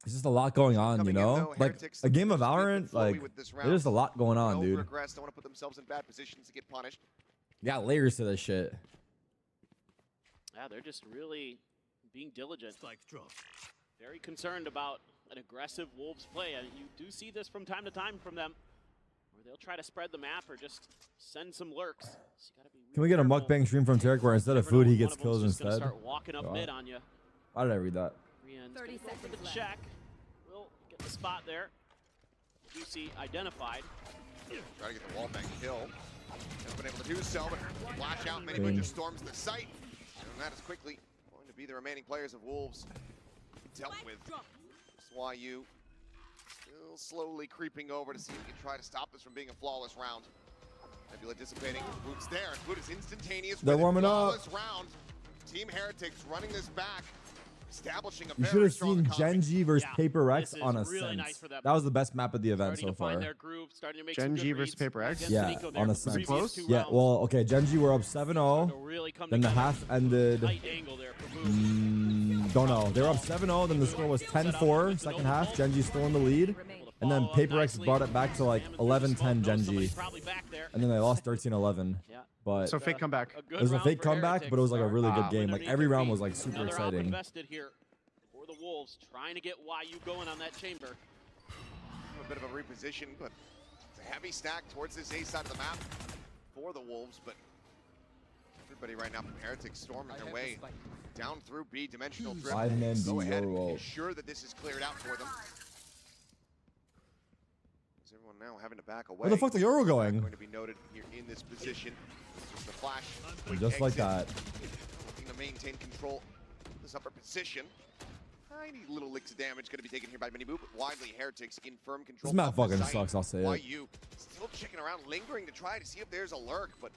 There's just a lot going on, you Coming in, know? though, Like, Heretics a game of just a bit Valorant, flowy like, with this there's round. just a lot going on, dude. Over-aggressed, don't want to put themselves in bad positions to get punished. You got layers to this shit. Yeah, they're just really being diligent. Very concerned about an aggressive Wolves play. And you do see this from time to time from them, where they'll try to spread the map or just send some lurks. So you gotta be Can we get a careful. mukbang stream from Tarek where instead of food he gets kills Just gonna instead? start walking up mid on you. Why did I read that? Rian's 30 gonna go for the seconds check. Will get the spot there. UC identified. Try to get the wall bang kill. Has been able to do so, but flash out. Miniboo Dang. just storms the site. And that is quickly going to be the remaining players of Wolves dealt with. YU still slowly creeping over to see if he can try to stop this from being a flawless round. Nebula dissipating. Boots there. Boot is instantaneous. They're with it. warming up. Flawless round. Team Heretics running this back. Establishing a You should very have strong seen economy. Genji versus Yeah, Paper Rex this is on a really sense. nice for them. That was the best map of the event Starting so to find far. their groove, starting to make some Genji good versus reads Paper X? against Yeah, Nico there on a the sense. previous Close? two Yeah, rounds. well, okay, Genji were up 7-0. To really come Then the together. half ended, Tight angle there for Boo. don't know. They were up 7-0, then the score was 10-4, second half. Genji still in the lead. Able to And then Paper X brought it back to like 11-10 Genji. And then they lost 13-11. But So fake comeback. it was a fake comeback, but it was like a really good game. Like every round was like super exciting. Invested here for the Wolves, trying to get YU going on that chamber. A bit of a reposition, but it's a heavy stack towards this A side of the map for the Wolves, but everybody right now from Heretics storming their way down through B. Dimensional Drift. 5-man Go ahead B and ensure that this is cleared out for them. Is everyone now having to back away? Where the fuck the Euro going? Going to be noted here in this position. Just the flash. Just like that. Looking to maintain control of this upper position. Tiny little licks of damage going to be taken here by Miniboo, but widely Heretics in firm control. This map of the fucking site. sucks, I'll say it. YU still checking around, lingering to try to see if there's a lurk, but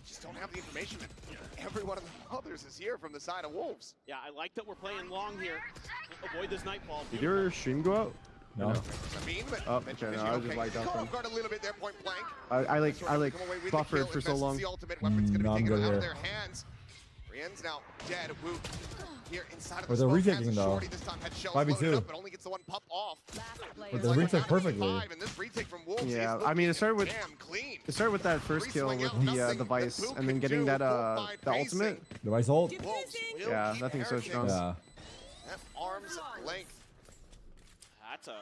just don't have the information. Every one of the others is here from the side of Wolves. Yeah, I like that we're playing long here. Avoid this nightfall. Did your stream go out? No. I mean, but Oh, okay, no, I was just like that. Caught off guard a little bit there, point blank. I like buffered for so long. The ultimate weapon's going to No, be I'm taken good out here. of their hands. Brienne's now dead. Woo. Here inside of Or the they're smoke, retaking has a though. shorty this time, had shells 5v2. loaded up, but only gets the one pop off. But they retake perfectly. And this retake from Wolves Yeah, is I mean, it looking started with damn clean. that first kill with the Vice, and then getting that the ultimate. The Vice ult? Wolves will Yeah, keep that thing's so Heretics strong. Yeah. at arm's length. That's a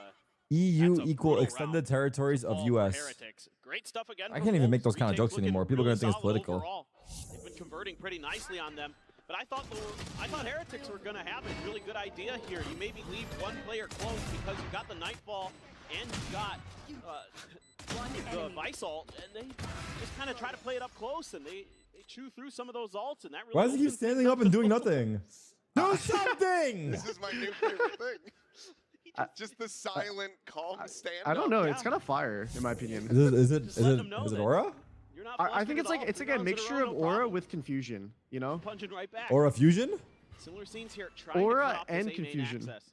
EU That's a equal brutal extended round. territories of ball for US. Heretics. Great stuff again. I from can't even make Wolves. those kind of Retake's jokes anymore. People are looking gonna think it's really political. solid overall. They've been converting pretty nicely on them. But I thought Heretics were going to have a really good idea here. You maybe leave one player close because you got the Nightfall and you got the Vice ult, and they just kind of try to play it up close, and they chew through some of those ults, and that really Why does he keep opens standing things up and doing nothing? Do something! This is my new favorite thing. Just the silent, calm stand. I don't know. It's kind of fire, in my opinion. Is it Aura? You're not I think it's flustered like at it's all. like a 3 rounds in mixture row, of no aura problem. with confusion. You know, Punching right back. Aura fusion? Similar scenes here. Trying to aura cut off this and A-main confusion. access.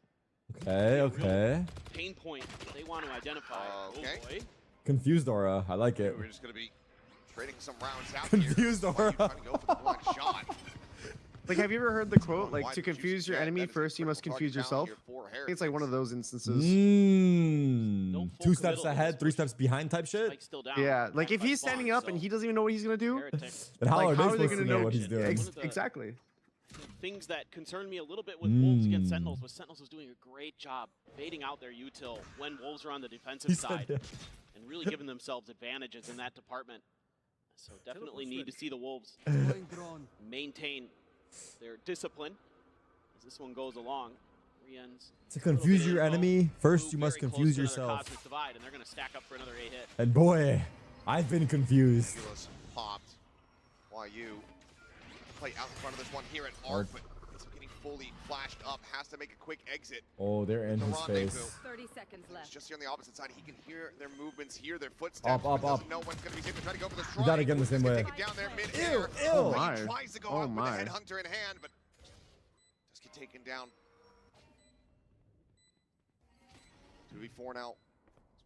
Okay. Pain point they want to identify. Okay. Oh boy. Confused Aura. I like it. We're just going to be trading some rounds out Confused here. Aura. Trying to go for the blunt shot. Like, have you ever heard the quote, like, Why to did you confuse your suggest enemy, that is a first you must critical confuse target down yourself? here for I think it's like one of those instances. No full 2 steps committal in ahead, this 3 steps behind type shit? Spike's still down. Yeah, like, Back if by he's Spawn, standing up and so he doesn't even know what he's going to do, Heretics. Then how like, are they how are they supposed going to know what he's doing? One of the Exactly. things that concerned me a little bit with Wolves against Sentinels was Sentinels was doing a great job baiting out their util when Wolves are on the defensive He said side that. and really giving themselves advantages in that department. So definitely need to see the Wolves maintain their discipline as this one goes along. Brienne's To confuse your enemy, first you very must close confuse to another yourself. Cosmic Divide, and they're going to stack up for another A hit. And boy, I've been confused. Ridiculous popped. YU play out in front of this one here at Hard. Arc, but it's getting fully flashed up. Has to make a quick exit. Oh, they're in The his rendezvous. face. 30 seconds It's left. just here on the opposite side. He can hear their movements, hear their footsteps. Up, but up, doesn't up. know when's going to be safe to try to go for the You strike. gotta get him the same way. Take it down there mid-air. Ew. Oh, He my. tries to go Oh, out my. with the headhunter in hand, but just get taken down. 2v4 now.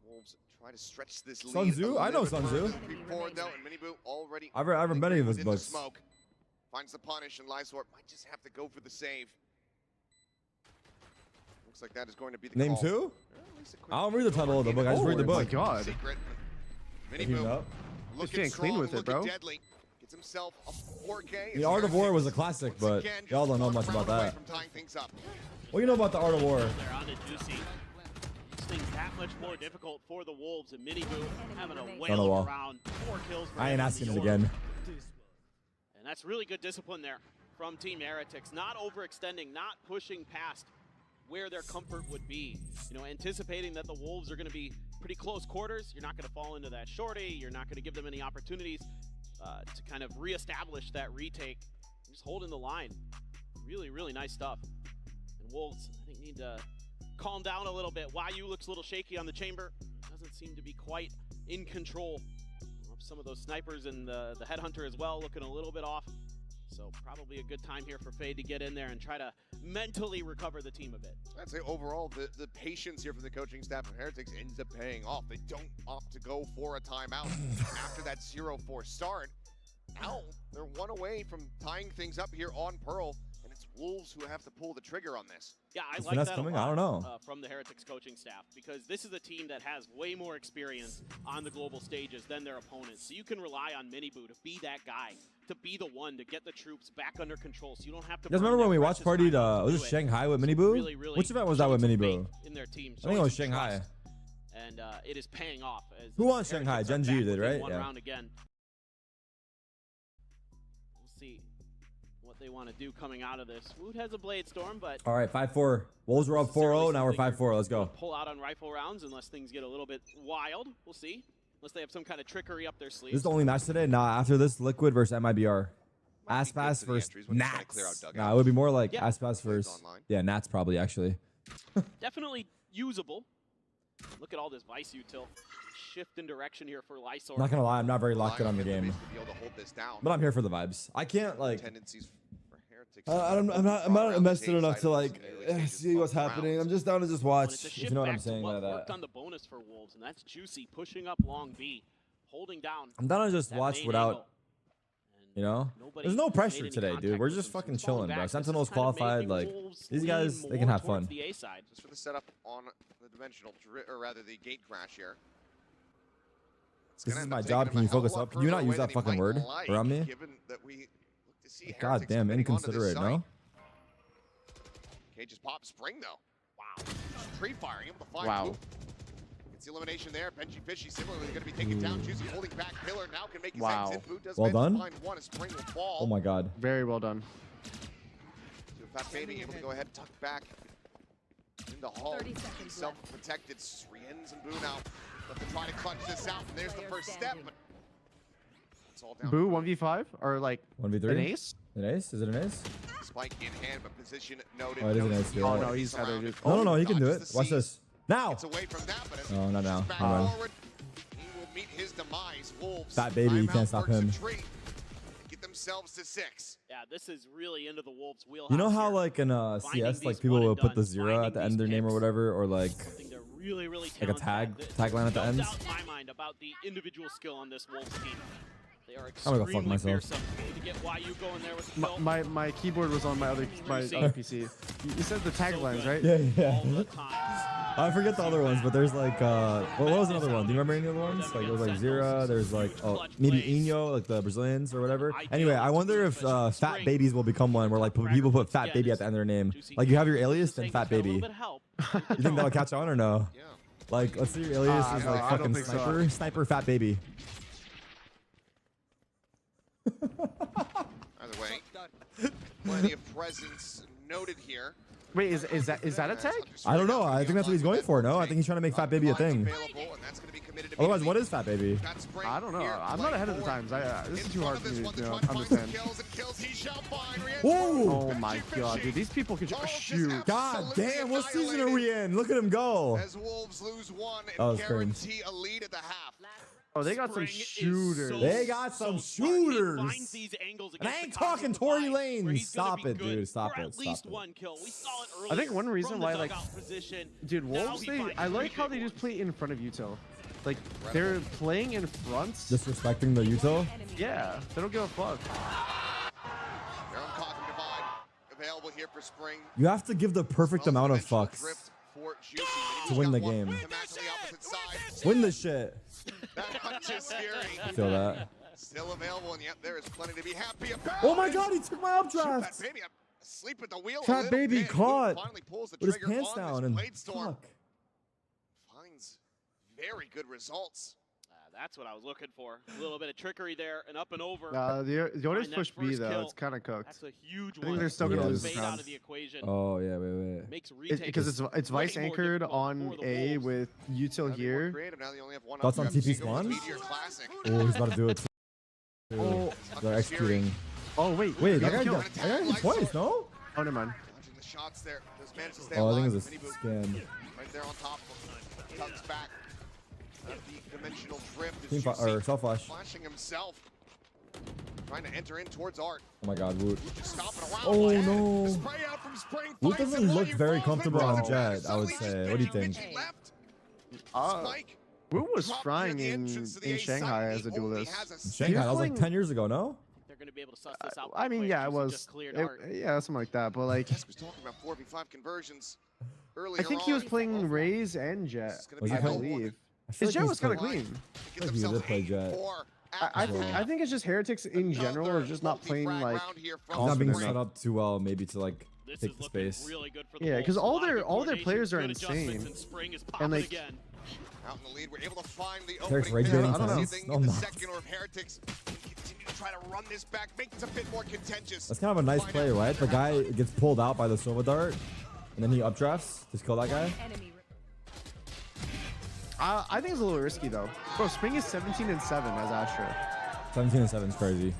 Wolves try to stretch this lead. Sun Tzu? I know Sun Tzu. Before though, and Miniboo already. I've read many of his in the books. Smoke. Finds the punish, and Lysor might just have to go for the save. Looks like that is going to be the Name call. 2? Or at least a quick I don't read the title of the book. I just read the Oh my book. god. Secret. Looking Miniboo up. looking getting strong, clean with it, looking bro. deadly. Gets himself a 4K. The Art of War was a classic, but y'all don't know much about that. What do you know about the Art of War? They're on to Juicy. Makes things that much more difficult for the Wolves, and Miniboo having a Don't know whale why. of a round. 4 kills for I him ain't on asking the it Orb. again. And that's really good discipline there from Team Heretics. Not overextending, not pushing past where their comfort would be. You know, anticipating that the Wolves are going to be pretty close quarters. You're not going to fall into that shorty. You're not going to give them any opportunities to kind of reestablish that retake. Just holding the line. Really, really nice stuff. And Wolves, I think, need to calm down a little bit. YU looks a little shaky on the chamber. Doesn't seem to be quite in control. Some of those snipers and the headhunter as well looking a little bit off. So probably a good time here for Fade to get in there and try to mentally recover the team a bit. I'd say overall, the patience here from the coaching staff of Heretics ends up paying off. They don't opt to go for a timeout after that 0-4 start. Now they're one away from tying things up here on Pearl, and it's Wolves who have to pull the trigger on this. Yeah, I Is like finesse that coming? a lot, I don't know. From the Heretics coaching staff, because this is a team that has way more experience on the global stages than their opponents. So you can rely on Miniboo to be that guy, to be the one to get the troops back under control, so you don't have to. You guys remember when we watch partied? Was it Shanghai with Miniboo? Really, really Which event was that with Miniboo? in their team. I think it was Shanghai. And it is paying off. As Who won Heretics Shanghai? are Gen G back did, within right? One Yeah. round again. We'll see what they want to do coming out of this. Wood has a Blade Storm, but All right, 5-4. Wolves were up 4-0. Now we're 5-4. Let's go. pull out on rifle rounds unless things get a little bit wild. We'll see. Unless they have some kind of trickery up their sleeve. This is the only match today? Nah, after this, Liquid versus MIBR. Aspas versus Nats. Nah, it would be more like Yeah. Aspas versus... Yeah, Nats probably, actually. Definitely usable. Look at all this Vice util. Shift in direction here for Lysor. Not gonna lie, I'm not very locked in on the game. To be able to hold this down. But I'm here for the vibes. I can't, like... Tendencies for Heretics. I'm not invested enough to, like, see what's happening. I'm just down to just watch, if you know what I'm saying by that. Worked on the bonus for Wolves, and that's Juicy pushing up long B, holding down. I'm down to just that watch main without... angle. You know? Nobody There's no made pressure any today, dude. contact We're with just them, so fucking it's falling chilling, bro. back. This is Sentinel's kind of qualified. making Like, Wolves these lean guys, they can more have fun. towards the A side. Just for the setup on the dimensional, or rather the gate crash here. This is my job. Can you focus up? Can you not use that fucking word around me? Given that we look to see God Heretics damn, committing onto this inconsiderate, site. no? Okay, just pop Spring though. Wow. Just pre-firing, able to find Wow. Blue. Gets the elimination there. Benji Fishy similarly going to be taken down. Juicy holding back Pillar now can make his Wow. exit. Boot does Well manage to done. find one. A Spring will fall. Oh my god. Very well done. So Fat Baby able to go ahead and tuck back in the hall. 30 seconds Self-protected. Riens and Boo now have to try to clutch this out. And there's the first step. But it's all down. Boo 1v5 or like 1v3? an ace? An ace? Is it an ace? Spike in hand, but position noted. Oh, it is an No ace, yeah. Oh no, he's header, dude. No, no, he can do it. dodges the Watch Cs. this. Now! Gets away from that, but as No, he not now. pushes back Never mind. forward, he will meet his demise. Wolves. Fat Baby, you timeout can't stop works a him. treat and get themselves to 6. Yeah, this is really into the Wolves' wheelhouse. You know how, here. like, in CS, Finding like, these people one will and put the done, 0 at the end of their name or picks. whatever, or, like, Something they're really, really like a talented at. tagline at the No end? doubt in my mind about the individual skill on this Wolves team. They are I'm gonna go fuck extremely myself. fearsome. To get YU going there with Phil. My keyboard was on my other PC. You said the taglines, right? Yeah, all the yeah. time. I forget the other ones, but there's like, what was another one? Do you remember any other ones? Like, there was like Zira, there's like, oh, maybe Inyo, like the Brazilians or whatever. Anyway, I wonder if Fat Babies will become one where like people put Fat Baby at the end of their name. Like, you have your alias, then Fat Baby. You think that'll catch on or no? Yeah. Like, let's see your alias is no, like I don't fucking think so. Sniper, Sniper Fat Baby. Either way, plenty of presence noted here. Wait, is that a tag? I don't know. I think that's what he's going for, no? I think he's trying to make Fat Baby a thing. Otherwise, what is Fat Baby? I don't know. I'm not ahead of the times. This is too hard for me to understand. Whoa! Oh my god, dude. These people can shoot. God damn, what season are we in? Look at him go. As Wolves lose one That and was cringe. guarantee a lead at the half. Oh, they got some shooters. They got some shooters. And I ain't talking Tory Lane. Stop it, dude. Stop it. Stop it. I think one reason why, like, dude, Wolves, I like how they just play in front of Util. Like, they're playing in front. Disrespecting the Util? Yeah, they don't give a fuck. Their own Cotton Divide available here for Spring. You have to give the perfect amount of fucks For Juicy. to win the game. Come back to the opposite side. Win this shit. That hunch is scary. I feel that. Still available, and yet there is plenty to be happy about. Oh my god, he took my updraft. Fat Baby asleep at the wheel. Fat Baby bit. caught Finally pulls the with his trigger pants on down this and Blade Storm. fuck. Finds very good results. That's what I was looking for. A little bit of trickery there, and up and over. The Otis Find push that B first though. kill. It's kind of cooked. That's a huge I think one. they're still gonna Yeah, lose this this Fade out round. of the equation. Oh, yeah, wait. Makes retake Because it's vice way more anchored difficult on for the A Wolves. with Util Now here. creative. Now they only have one Thoughts on updraft. TP Seagull with spawns? Meteor Classic. Oh, he's about to do it. Oh, They're executing. oh wait, Wait, yeah, that guy kill. got hit twice, no? Oh, never mind. Dodging the shots there. Just managed to stay Oh, I alive. think it was a Mini boot scam. right there on top of him. Tugs back. The dimensional drift is Team Juicy or self flash. flashing himself. Trying to enter in towards Art. Oh my god, Woot. Just stomping around. Oh Jet. no. Spray out from Spring. Woot finds doesn't him look while very he falls. comfortable Then on drops Jet, back. I would Suddenly say. just What do you Benji think? left. Spike Wu was dropped frying near the in entrance to the A Shanghai side. as a He only duelist. has a Shanghai, that was like playing- 10 years ago, no? they're going to be able to suss this out. I mean, quick. yeah, it Juicy was. just cleared Art. Yeah, something like that. But like, Desk was talking about 4v5 conversions earlier I think he was on. playing Raze and Jet. Was he I playing- believe I feel his like Jet he's was kind of playing- clean. Get I think he themselves did play Jet. 8-4 I think it's just Heretics in general are just not playing like He's not being confident set enough. up too well, maybe to like This take is the looking space. really good for the Yeah, because Wolves. all A lot of their good players are coordination, good adjustments, insane. and Spring is And popping like again. Out in the lead, we're able to find the Derek's opening. rage there. baiting I don't know. tennis? Anything No, in the I'm not. second, or if Heretics can continue to try to run this back, make this a bit more contentious. That's kind of a nice play, right? The guy gets pulled out by the Sova Dart, and then he updrafts. Just kill that guy. I think it's a little risky though. Bro, Spring is 17-7 as Astra. 17-7 is crazy.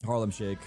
Harlem Shake.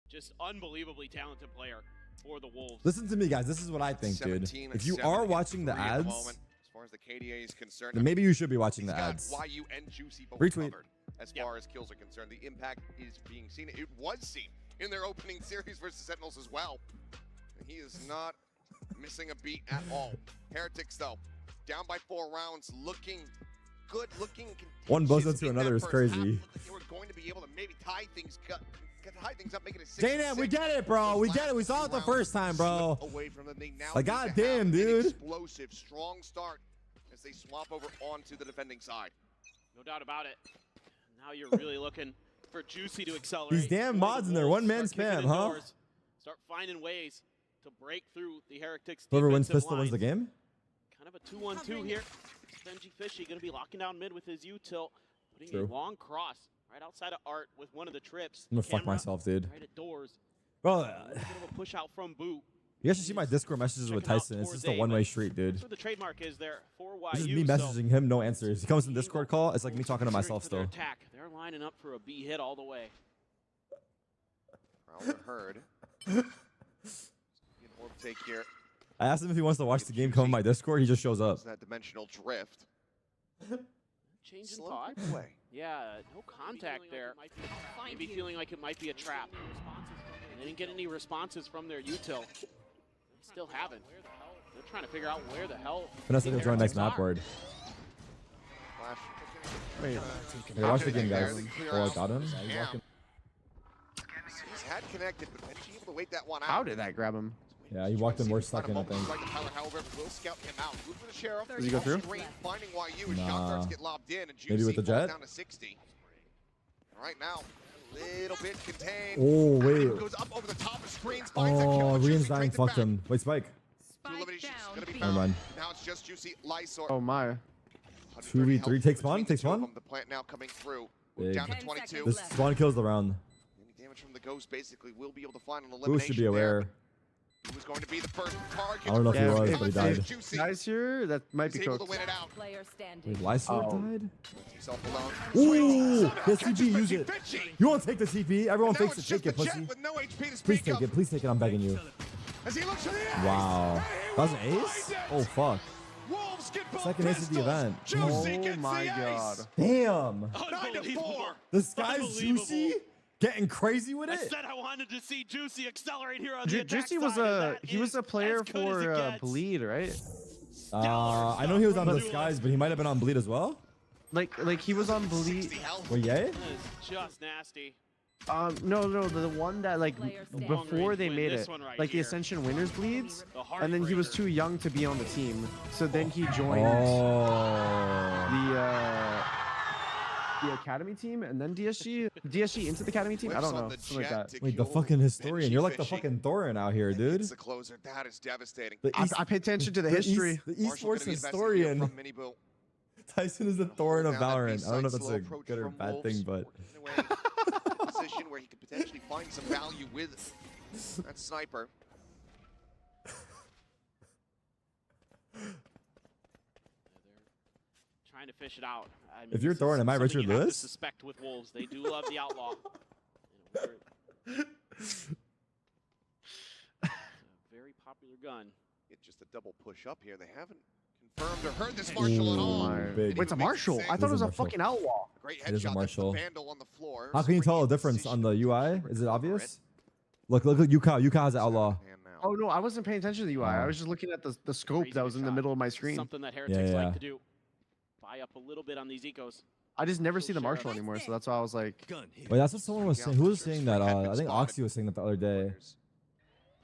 Just unbelievably talented player for the Wolves. Listen to me, guys. This is what I think, dude. If you are watching the ads, as far as the KDA is concerned, then maybe you should be watching the he's got ads. YU and Juicy both Retweet. covered as far as kills are concerned. The impact is being seen. It was seen in their opening series versus Sentinels as well. And he is not missing a beat at all. Heretics, though, down by 4 rounds, looking good, looking One contentious bozo to in another that is first crazy. half. Looked like they were going to be able to maybe tie things up, make it a 6-6. J-Nam, we get it, bro. We get it. We saw it the first time, bro. Away from them. They now Like, need to goddamn, have dude. an explosive, strong start as they swap over onto the defending side. No doubt about it. Now you're really looking for Juicy to accelerate. These damn for mods the in there. Wolves. One-man Start kicking spam, in huh? doors, start finding ways to break through the Heretics. Whoever wins defensive pistol wins the lines. game. Kind of a 2-1-2 here. Benji Fishy going to be locking down mid with his U-tilt, putting True. a long cross right outside of Art with one of the trips. I'm gonna fuck Camera myself, dude. Right at doors. Bro, A little bit of a push out from Boot. you guys should see my Discord messages with Checking out Tyson. It's towards just a A, one-way but street, dude. That's what the trademark is there for YU. This is me so messaging him, no answers. He comes in the Discord call. It's like me talking to myself for their still. attack. They're lining up for a B hit all the way. Prowler heard. An orb take here. I asked him if he wants to watch the game come in my Discord. He just shows up. It's that dimensional drift. Change in Slow thought. play. Yeah, no contact there. Maybe feeling like it might be a trap. They didn't get any responses from their util. They still haven't. They're trying to figure out where the hell. Vanessa the can join next Heretics map are. word. Flash. Wait, Hey, watch the game, guys. Oh, I got him. He's had connected, but Benji able to wait that one out. how did that grab him? Yeah, he walked in more second, I think. However, will scout him out. Move for the sheriff. Does he go through? Screen, finding YU as Nah. shot darts get lobbed in, and Maybe with the Juicy falls jet? down to 60. Right now, a little bit contained. Oh, wait. Goes up over the top of screens. Finds that kill, Oh, but Juicy Rian's dying. trades it Fucked back. him. Wait, Spike. Two eliminations gonna be Never found. mind. Now it's just Juicy Lysor. Oh my. 2v3 takes one. Takes one. The plant now coming through. Big. Down to 22. This spawn kills the round. Any damage from the ghost basically will be able to find an Boost elimination. should be aware. Who was going to be the first target? I don't know if he was, but he died. Guys here, that might be able to cooked. win it out. Player standing. Wait, Lysor died? Himself alone. Ooh, the TP, use it. You won't take the TP. Everyone Now takes it's it. Take just it, the pussy. Jet with no HP to Please speak take of. it. Please take it. I'm begging you. As he looks to the ace. Wow. That was an ace? Oh, fuck. Wolves get both Second ace of the pistols. event. Juicy gets Oh my the god. ace. Damn. 9-4. This guy's Juicy getting crazy with I it. said I wanted to see Juicy accelerate here on the attack Juicy was side, and a that he was is a player as good as it for gets. Bleed, right? I know he was on Disguise, but he might have been on Bleed as well. Like he was on Bleed. Wait, yeah? That is just nasty. No, the one that like before they made This it, one right like the here. Ascension Winners Bleeds, The and then he was Heartbreaker. too young to be on the team, so then he joined Oh. the academy team, and then DSG into the academy team. I don't know, something like that. Wait, the fucking historian. You're like the fucking Thorin out here, dude. It's the closer. That is devastating. I pay attention to the history. The Marshall esports gonna be invested here historian. from Mini Boo. Tyson is the Thorin of down that Valorant. I don't know if B-side that's slow a approach good or from bad Wolves, thing, but working away in a position where he could potentially find some value with that sniper. Trying to fish it out. I mean, if you're this Thorin, is am I something Richard you have to Lewis? suspect with Wolves. They do love the outlaw. It's a very popular gun. It's just a double push up here. They haven't confirmed or heard this Marshall at all. big. Wait, it's a Marshall. I thought it was a Marshall. fucking outlaw. Great It is a headshot. That's the Marshall. Vandal on the floor. How can you tell a difference on the UI? Is it obvious? Look, Yuka. Yuka has an outlaw. Oh no, I wasn't paying attention to the UI. I was just looking at the scope Crazy that was in the shot. middle of my screen. Something that Heretics yeah. like to do. Buy up a little bit on these ecos. I just never see the Marshall anymore, so that's why I was like, Wait, that's what someone was saying. Who was saying that? I think Oxy was saying that the other day.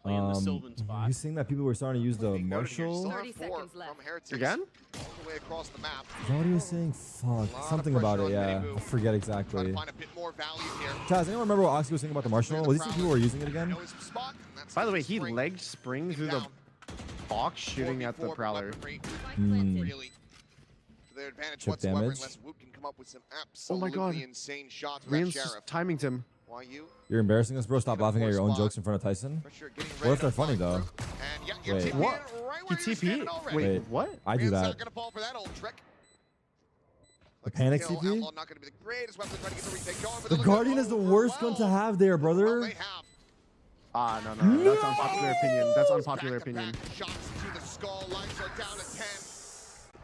Playing the Sylvan spot. He's saying that people were starting to use the Marshall. 30 seconds left. again? All the way across the map. Is that what he was saying? Fuck. Lot of Something about pressure it, on yeah. Mini Boo. I forget Trying exactly. to find a bit more value here. Chaz, anyone remember what Oxy was saying about the Marshall? Was he saying people were using it again? Knows some spot, and that's By the way, his he spring. legged spring through the Down. box shooting at the 4v4 Prowler. weaponry, Hmm. Really, to their advantage Chip whatsoever, damage. unless Woot can come up with some Oh my absolutely God. insane shots with that Rian's just Sheriff. timing him. YU, You're embarrassing us, bro. Stop laughing at your own jokes in front of Tyson. pressure getting What ready if they're to funny, fly though? through. And yeah, you're Wait. TPing What? right He where you're TP? standing already. Wait, Wait. what? I do Rand's that. not gonna fall for that old trick. The panic Kill, CP? Outlaw not gonna be the greatest weapon trying to get the retake going, but The they're looking Guardian is the over worst gun to well. have there, Well, brother. they have. Ah, no. That's unpopular opinion. That's unpopular Back-to-back opinion. shots to the skull. Lights are down to 10.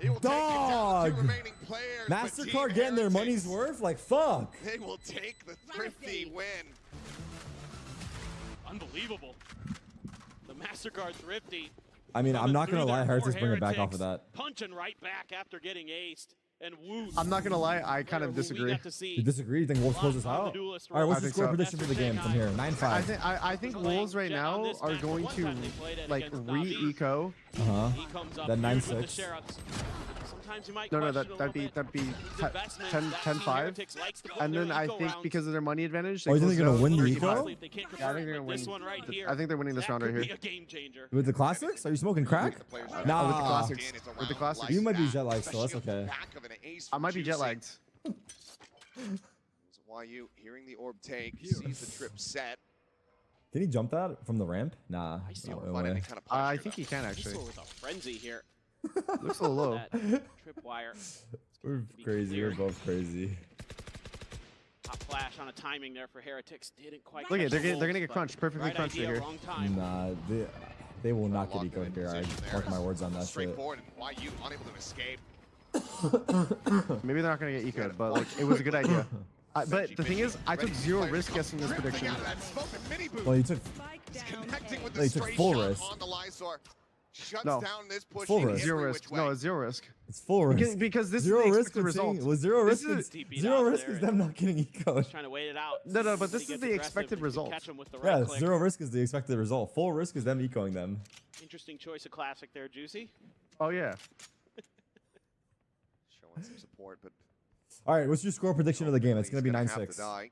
He will take it Dog. down to two remaining players, but MasterCard Team getting their Heretics, money's worth? Like, fuck. They will take the thrifty win. Unbelievable. The MasterCard Thrifty. I mean, I'm coming not through going to lie. there for Heretics bring it back off of Heretics, that. Punching right back after getting aced. And Woot. I'm not gonna lie, I kind of player who we disagree. got to see You disagree? You think Wolves close this on the out? duelist All right, what's I the think score so. prediction for the game from here? 9-5. I think Playing Wolves right Jet on now this are map, going one to time they played it like against Navi. re-eco. Uh-huh. He comes up That huge with the 9-6. sheriffs. Sometimes you might No, question a that'd little be bit that'd be his investments. 10 That Team 10-5. Heretics likes to go And their then I eco think rounds. because of their money advantage, Oh, you think they're gonna win the 35. eco? Honestly, if they can't Yeah, I think convert, they're but gonna this win. one right here, I think they're winning this that round right could here. be a game changer. With the classics? Are you smoking crack? With the Nah. classics. With the classics. You might be jet lagged, so that's okay. I might be jet lagged. YU hearing the orb take, sees the trip set. Can he jump that from the ramp? Nah. See No him find any way. kind of I punisher, think he can actually. Whistle with a frenzy here. Looks a little low. That tripwire. We're crazy. We're both crazy. Hot flash on a timing there for Heretics. Didn't quite. Look catch at they're the gonna Wolves, get but crunched, perfectly right crunched idea, right here. wrong time. Nah, they will not get eco here. I mark my words on that shit. straightforward, and YU unable to escape. Maybe they're not gonna get eco'd, but like it was a good idea. But the thing is, I took zero risk guessing this prediction. Out of that smoke and mini boot. Well, you took Connecting with No, the you took stray full shot risk. on the Lysor. Shuts No. down this push. Full risk. Zero risk. No, it's zero risk. it's full risk. Because this Zero is the risk expected is saying- result. well, zero This risk. is- Is, TP'd zero out risk there is them not getting eco. Trying to wait it out. No, but He this is gets the aggressive, expected if you result. Catch him with the Yeah, right click. zero risk is the expected result. Full risk is them ecoing them. Interesting choice of classic there, Juicy. Oh yeah. Showing some support, but All right, what's your score prediction of the game? It's gonna be he's have 9-6. to die.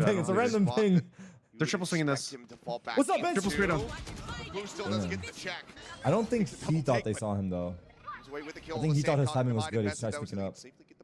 ping. It's a random ping. They're triple swinging this. What's up, Ben? Triple screen him. Who still doesn't get the check? I don't think he thought they saw him though. Comes away with the kill I on think the he thought his Sandcon, timing was divided good. He tried Best to pick it up. Safely get the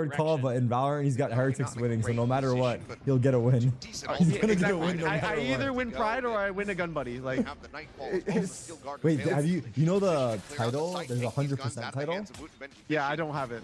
word call, but in Valorant he's got Heretics winning, so no matter what, he'll get a win. He's gonna get a win no matter I either what. win Pride or I win a gun buddy. Like, Wait, have you know the title? There's a 100% title. yeah, I don't have it.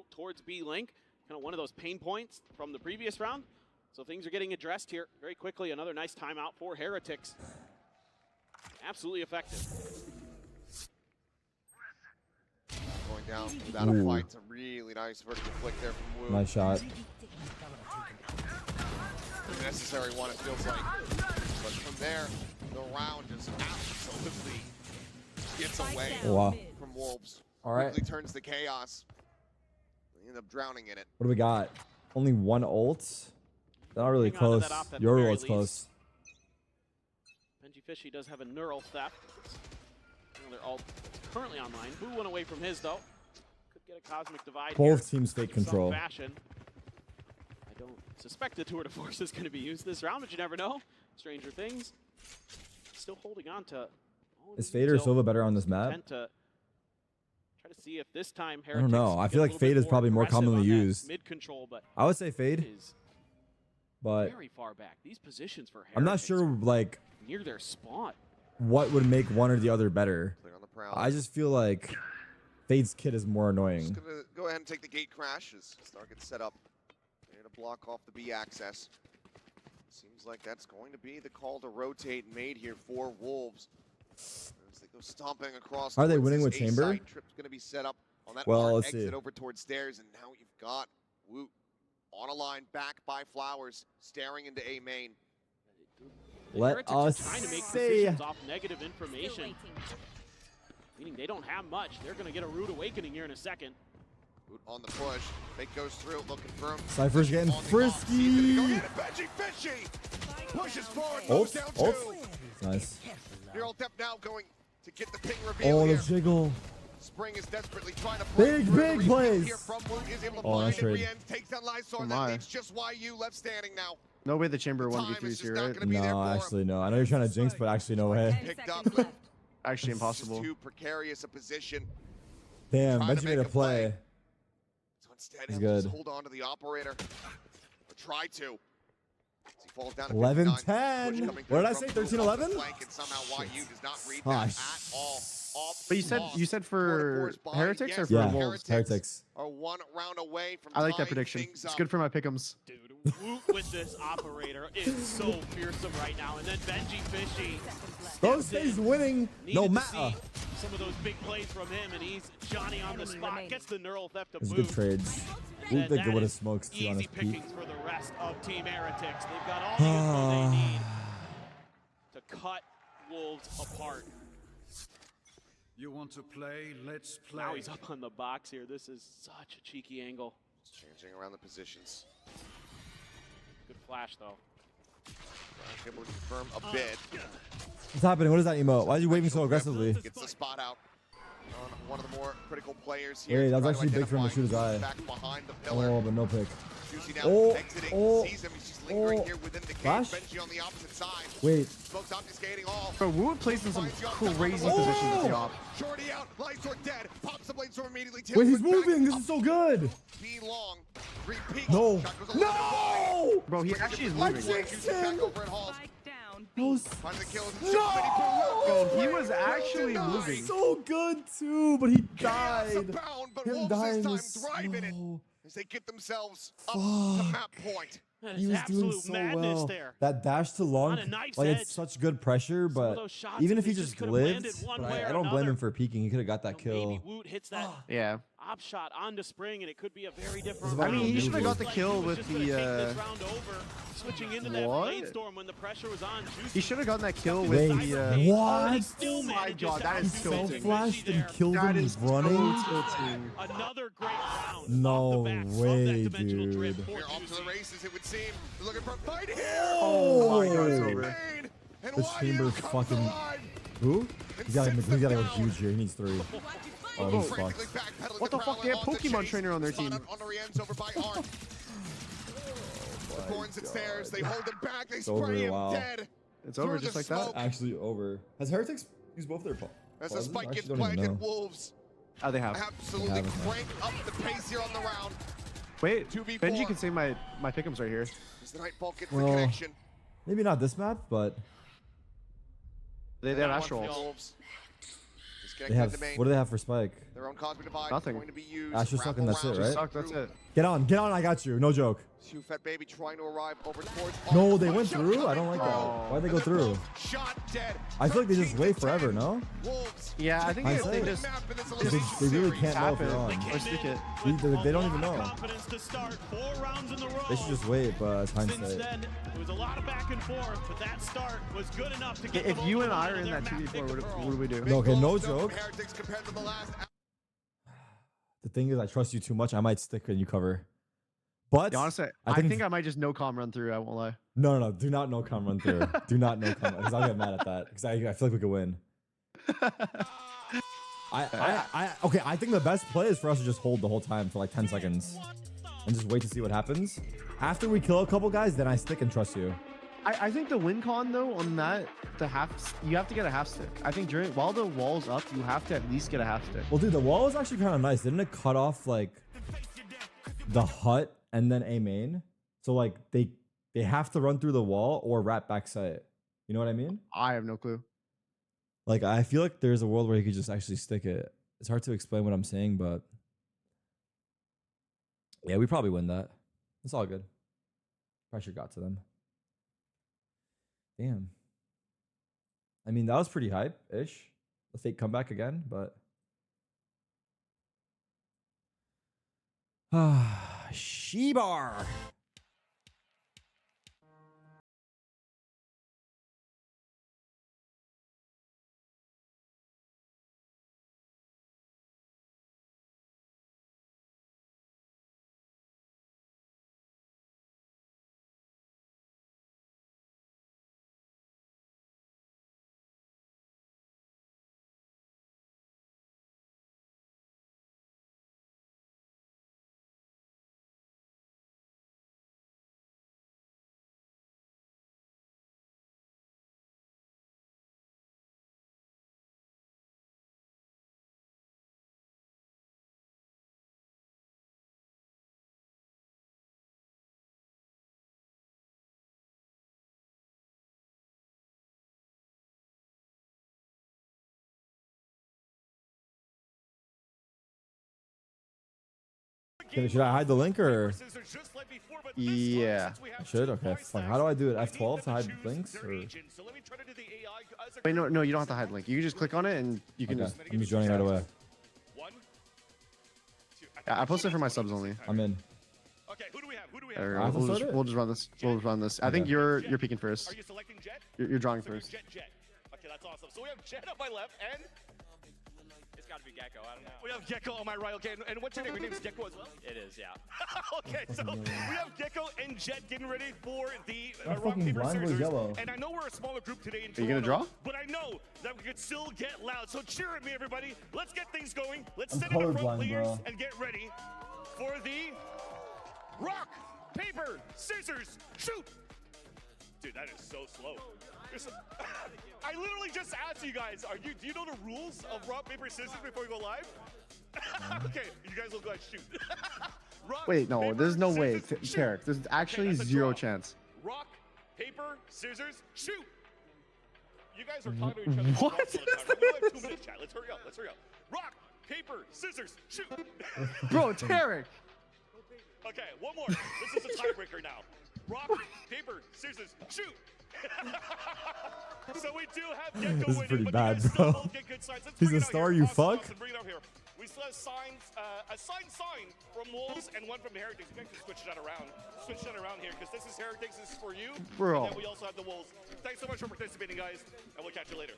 route towards B-Link. Kind of one of those pain points from the previous round. So things are getting addressed here very quickly. Another nice timeout for Heretics. Absolutely effective. Going down without a fight. It's a really nice vertical flick there from Wu. Nice shot. This is unnecessary one, it feels like. But from there, the round just absolutely gets away from Wolves. All right. Quickly turns to chaos. They end up drowning in it. What do we got? Only one ult? They're not really close. Your ult's close. Benji Fishy does have a neural theft. Another ult currently online. Boo went away from his, though. Could get a cosmic divide Both here teams take in some control. fashion. I don't suspect the Tour de Force is going to be used this round, but you never know. Stranger things. Still holding on to... Is Fade or Silva better on this map? To try to see if this time I don't know. I feel like Fade is probably more commonly used. Mid control, but I would say Fade. But very far back. These positions for I'm not sure like near their spawn. what would make one or the other better. Clear on the prowl. I just feel like Fade's kit is more annoying. Just gonna go ahead and take the gate crash as Star gets set up. There to block off the B access. Seems like that's going to be the call to rotate made here for Wolves. As they go stomping across. Are they towards winning this with Chamber? A-side. Trip's going to be set up on that Well, hard let's exit see. over towards stairs, and now you've got Woot on a line back by Flowers, staring into A main. Let us trying to make see. decisions off negative information. Meaning they don't have much. They're going to get a rude awakening here in a second. Woot on the push. Fake goes through, looking for him. Cypher's getting frisky. Benji Fishy pushes forward, Ult, moves down ult. two. Nice. Neural Depth now going to get the ping reveal Oh, the here. jiggle. Spring is desperately trying to break through. Big The plays. here from Woot is able to Oh, find nice it. trade. Re-ends, takes down Lysor. Oh That my. leaves just YU left standing now. No way the chamber Time 1v3 is is just here, not right? gonna be there No, for him. actually no. I know you're trying to jinx, but actually no way. Picked up. Actually Just impossible. too precarious a position. Damn, Trying to Benji made make a a play. So instead, He's he'll just good. hold on to the operator. Or try to. As he falls down to 11-10. 59. Push coming What did I through say? from Woot off the 13-11? flank, and somehow YU does not read Ah, that at all. Off But loss. you said for Force Heretics or yes, for Yeah, Wolves? Heretics. Are one round away from I like that tying prediction. things It's up. good for my pick'ems. Dude, Woot with this operator is so fearsome right now. And then Benji Fishy. Those stays winning no Needed to matter. see some of those big plays from him, and he's Johnny on the spot. Gets the neural theft to It's boot. good trades. And Woot, they that good with his is smokes too on easy his peak. pickings for the rest of Team Heretics. They've got all the info they need to cut Wolves apart. You want to play? Let's play. Now he's up on the box here. This is such a cheeky angle. Changing around the positions. Good flash, though. Able to confirm a bit. What's happening? What is that emote? Why are you waving so aggressively? Gets the spot out on one of the more critical players here. Wait, that was Trying to actually big for him to shoot his identify eye. Back behind the pillar. Oh, but no pick. Juicy now Oh, exiting, oh, sees him. He's just lingering oh. here within the cage. Flash? Benji on the opposite side. Wait. Smokes obfuscating all. But Woot plays in some crazy positions Oh! with the op. Shorty out. Lysor dead. Pops the blade storm immediately. Wait, he's Tails back moving. This up. is so good. Be long. Repeat. No. Shot goes a little bit wide. No! Bro, he actually is I moving. jinxed him. Back over at Halls. That was Finds the kill. Bro, he was actually moving. so good too, but he Chaos died. abound, but Him Wolves dying this was time thrive in it slow. as they get themselves up to map point. That He is was doing absolute so madness well. there. That dash to long, On a knife's like edge. it's such good pressure, Some of but those shots, even if he he just just could've lived, landed one but way I or don't blame him another. for peeking. He could have got that Maybe kill. Woot hits that Yeah. op shot onto Spring, and it could be a very different about I mean, round. he to should have move. got the kill with Just gonna take the. this round over, switching into that What? blade storm when the pressure was on. Juicy. He should have gotten that kill Wait, with the. what? Still Oh my manages god, to that is outdo so So Benji tilting. flashed there. and killed That him is running. so tilting. Another great round. No off the back of way, that dimensional dude. drift for We're off to the Juicy. races, it would seem. They're looking for a fight here. Oh my god, it's over. Main, and The YU chamber comes fucking. alive. Who? He's gotta sits go them huge here. He needs 3. Oh, he's Frantically fucked. backpedaling What the to fuck? They have Prowler on the Pokemon chase. trainer on their Spot team. On the ends over by Arn. The Thorns and stairs. They hold him back. They over, spray him wow. dead. It's over Through just the like that. smoke. Actually over. Has Heretics used both their As the pauses? spike I gets actually don't even planted, know. Wolves Oh, they have. absolutely They have. crank up the pace here on the round. Wait, 2v4. Benji can say my pick'ems right here. As the Nightfall gets Well, the connection. Maybe not this map, but They have One Astral. for the Wolves. they Disconnected have. the main. What do they have for spike? Their own Cosmic Divide Nothing. is going to be used. Asher Wrap sucking, that's it, around right? Suck, that's it. Get on, I got you. No joke. Shufet baby trying to arrive over towards. No, they went through? I don't like that. Why'd they go through? Shot dead. I feel like they just wait forever, no? Wolves. Yeah, I think they just They really can't know if they're on. or stick it. They don't even know. They should just wait, but it's hindsight. Then, it was a lot of back and forth, but that start was good enough to get If you and I are in that 2v4, what do we do? No, okay, no joke. The thing is, I trust you too much. I might stick and you cover. But Yeah, honestly, I think I might just no-com run through. I won't lie. No. Do not no-com run through. Do not no-com, because I'll get mad at that. Because I feel like we could win. Okay, I think the best play is for us to just hold the whole time for like 10 seconds. And just wait to see what happens. After we kill a couple guys, then I stick and trust you. I think the win con though on that, you have to get a half stick. I think while the wall's up, you have to at least get a half stick. Well, dude, the wall is actually kind of nice. Didn't it cut off like the hut and then A main? So like they have to run through the wall or wrap backside. You know what I mean? I have no clue. Like I feel like there's a world where you could just actually stick it. It's hard to explain what I'm saying, but yeah, we probably win that. It's all good. Pressure got to them. Damn. I mean, that was pretty hype-ish. The fake comeback again, but Shebar. Should I hide the link or? Yeah. I should? Okay. Fuck. How do I do it? F12 to hide links? Or? Wait, no, you don't have to hide link. You can just click on it and you can just. I'm just joining right away. Yeah, I posted for my subs only. I'm in. Okay, who do we have? We'll just run this. We'll run this. I think you're peeking first. Are you selecting Jet? You're drawing first. Jet. Okay, that's awesome. So we have Jet on my left and It's got to be Gecko. I don't know. we have Gecko on my right. Okay, and what's your name? Your name's Gecko as well? It is, yeah. Okay, so we have Gecko and Jet getting ready for the That rock, fucking paper, blind was scissors. yellow. And I know we're a smaller group today in Are you gonna Toronto, draw? but I know that we could still get loud. So cheer at me, everybody. Let's get things going. Let's I'm sit in the front colorblind, players bro. and get ready for the rock, paper, scissors, shoot. Dude, that is so slow. I literally just asked you guys, do you know the rules of rock, paper, scissors before we go live? Okay, you guys will go ahead and shoot. Rock, Wait, no, paper, there's no way, scissors, shoot. Tarek. There's actually that's a zero draw. chance. Rock, paper, scissors, shoot. You guys are talking to each other. What? We only have 2 minutes, chat. Let's hurry up. Rock, paper, scissors, shoot. Bro, Tarek. Okay, one more. This is a tiebreaker now. Rock, paper, scissors, shoot. So we do have Gecko This is winning, pretty but bad, you guys bro. still get good signs. Let's He's bring a it out star, here. you Austin, fuck. Austin, bring it out here. We still have a signed sign from Wolves and one from Heretics. You guys can switch that around. Switch that around here because this is Heretics, this is for you. Bro. And then we also have the Wolves. Thanks so much for participating, guys, and we'll catch you later.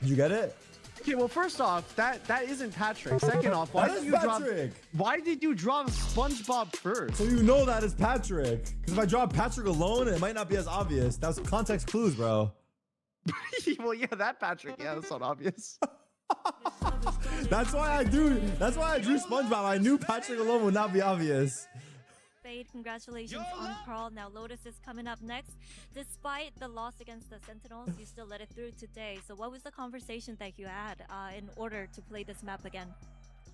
Did you get it? Okay, well, first off, that isn't Patrick. Second off, why That did is you draw? Patrick. Why did you draw SpongeBob first? So you know that is Patrick. Because if I draw Patrick alone, it might not be as obvious. That was context clues, bro. Well, yeah, that Patrick. Yeah, that's not obvious. That's why I drew SpongeBob. I knew Patrick alone would not be obvious. Fade, congratulations on Carl. Now Lotus is coming up next. Despite the loss against the Sentinels, you still let it through today. So what was the conversation that you had in order to play this map again?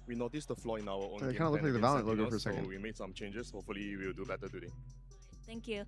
We noticed the flaw in our own It game kind of looked like the plan Valorant logo against for a Sentinels, second. So we made some changes. Hopefully, we'll do better today. Thank you.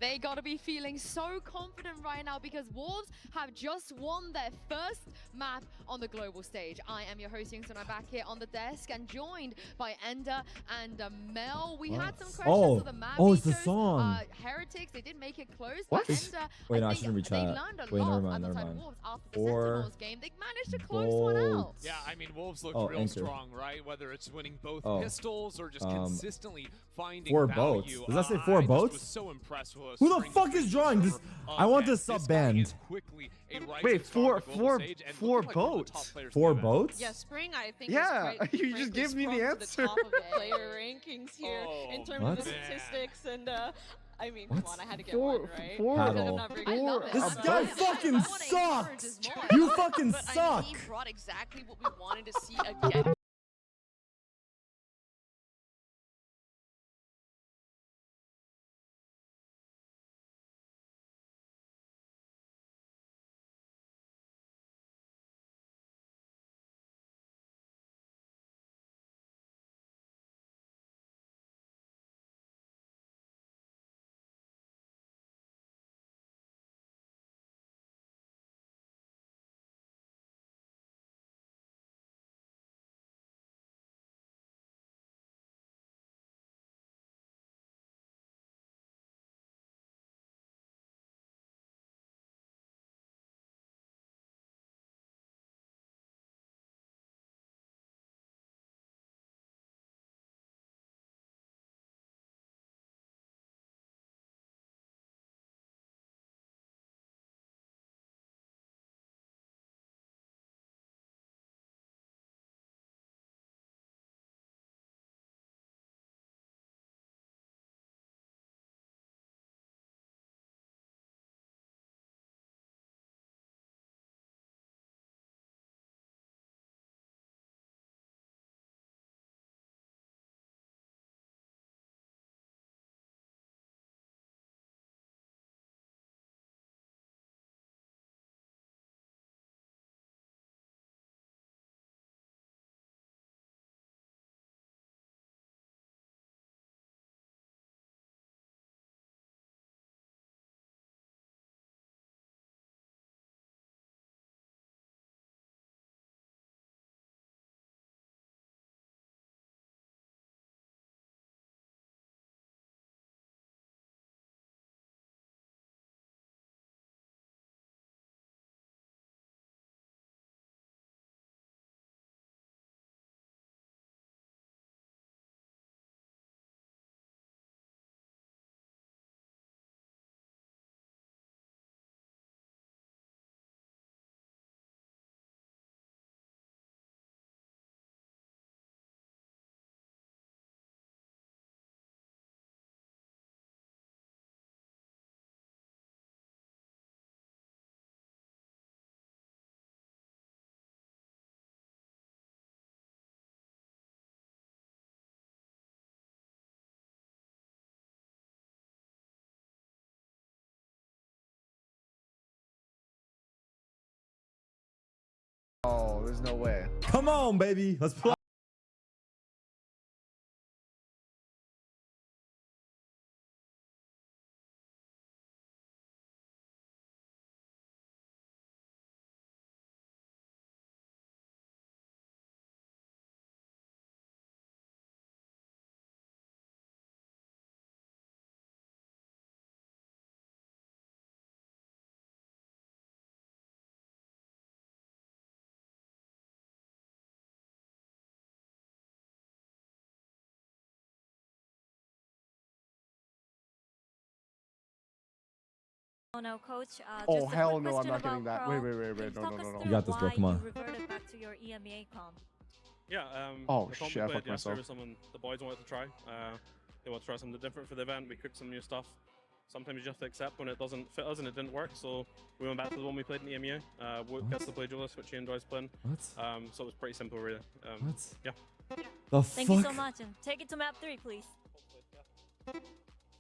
they gotta be feeling so confident right now because Wolves have just won their first map on the global stage. I am your host, Youngson. I'm back here on the desk and joined by Ender and Mel. We had some questions for the map. Oh, it's the song. Heretics, they did make it close, What? but Ender, Wait, no, I think shouldn't reach they that. learned a Wait, lot never mind, alongside never mind. Wolves after the Or Sentinels game. They managed to close one out. Yeah, I mean, Wolves looked Oh, real anchor. strong, right? Whether it's winning both Oh. pistols or just consistently finding 4 value. boats. Does that say 4 I boats? was so impressed with Who the Spring fuck is drawing this? I want this sub banned. Wait, four boats? 4 boats? Yeah, Spring, I think. Yeah, is quite, you just gave me the answer. top of the player rankings here in terms What? of the statistics, and I mean, What? come on, I had to get one right. Paddle. I love it. This But guy I fucking wanna sucks. encourage us more. You fucking But I suck. mean, he brought exactly what we wanted to see again. Oh, there's no way. Come on, baby. Let's play. Oh no, coach. Oh, just a hell quick no, I'm question not getting about that. Pro. Wait. Can No. talk us You through got this, bro. why Come on. You reverted back to your EMEA comp. Yeah, Oh, the comp shit, I we played fucked myself. yesterday was something the boys wanted to try. They want to try something different for the event. We cooked some new stuff. Sometimes you just have to accept when it doesn't fit us and it didn't work, so we went back to the one we played in the EMEA. Wook gets to play Julius, which he enjoys playing. What? So it was pretty simple, really. What? Yeah. The Thank fuck? you so much, and take it to map 3, please.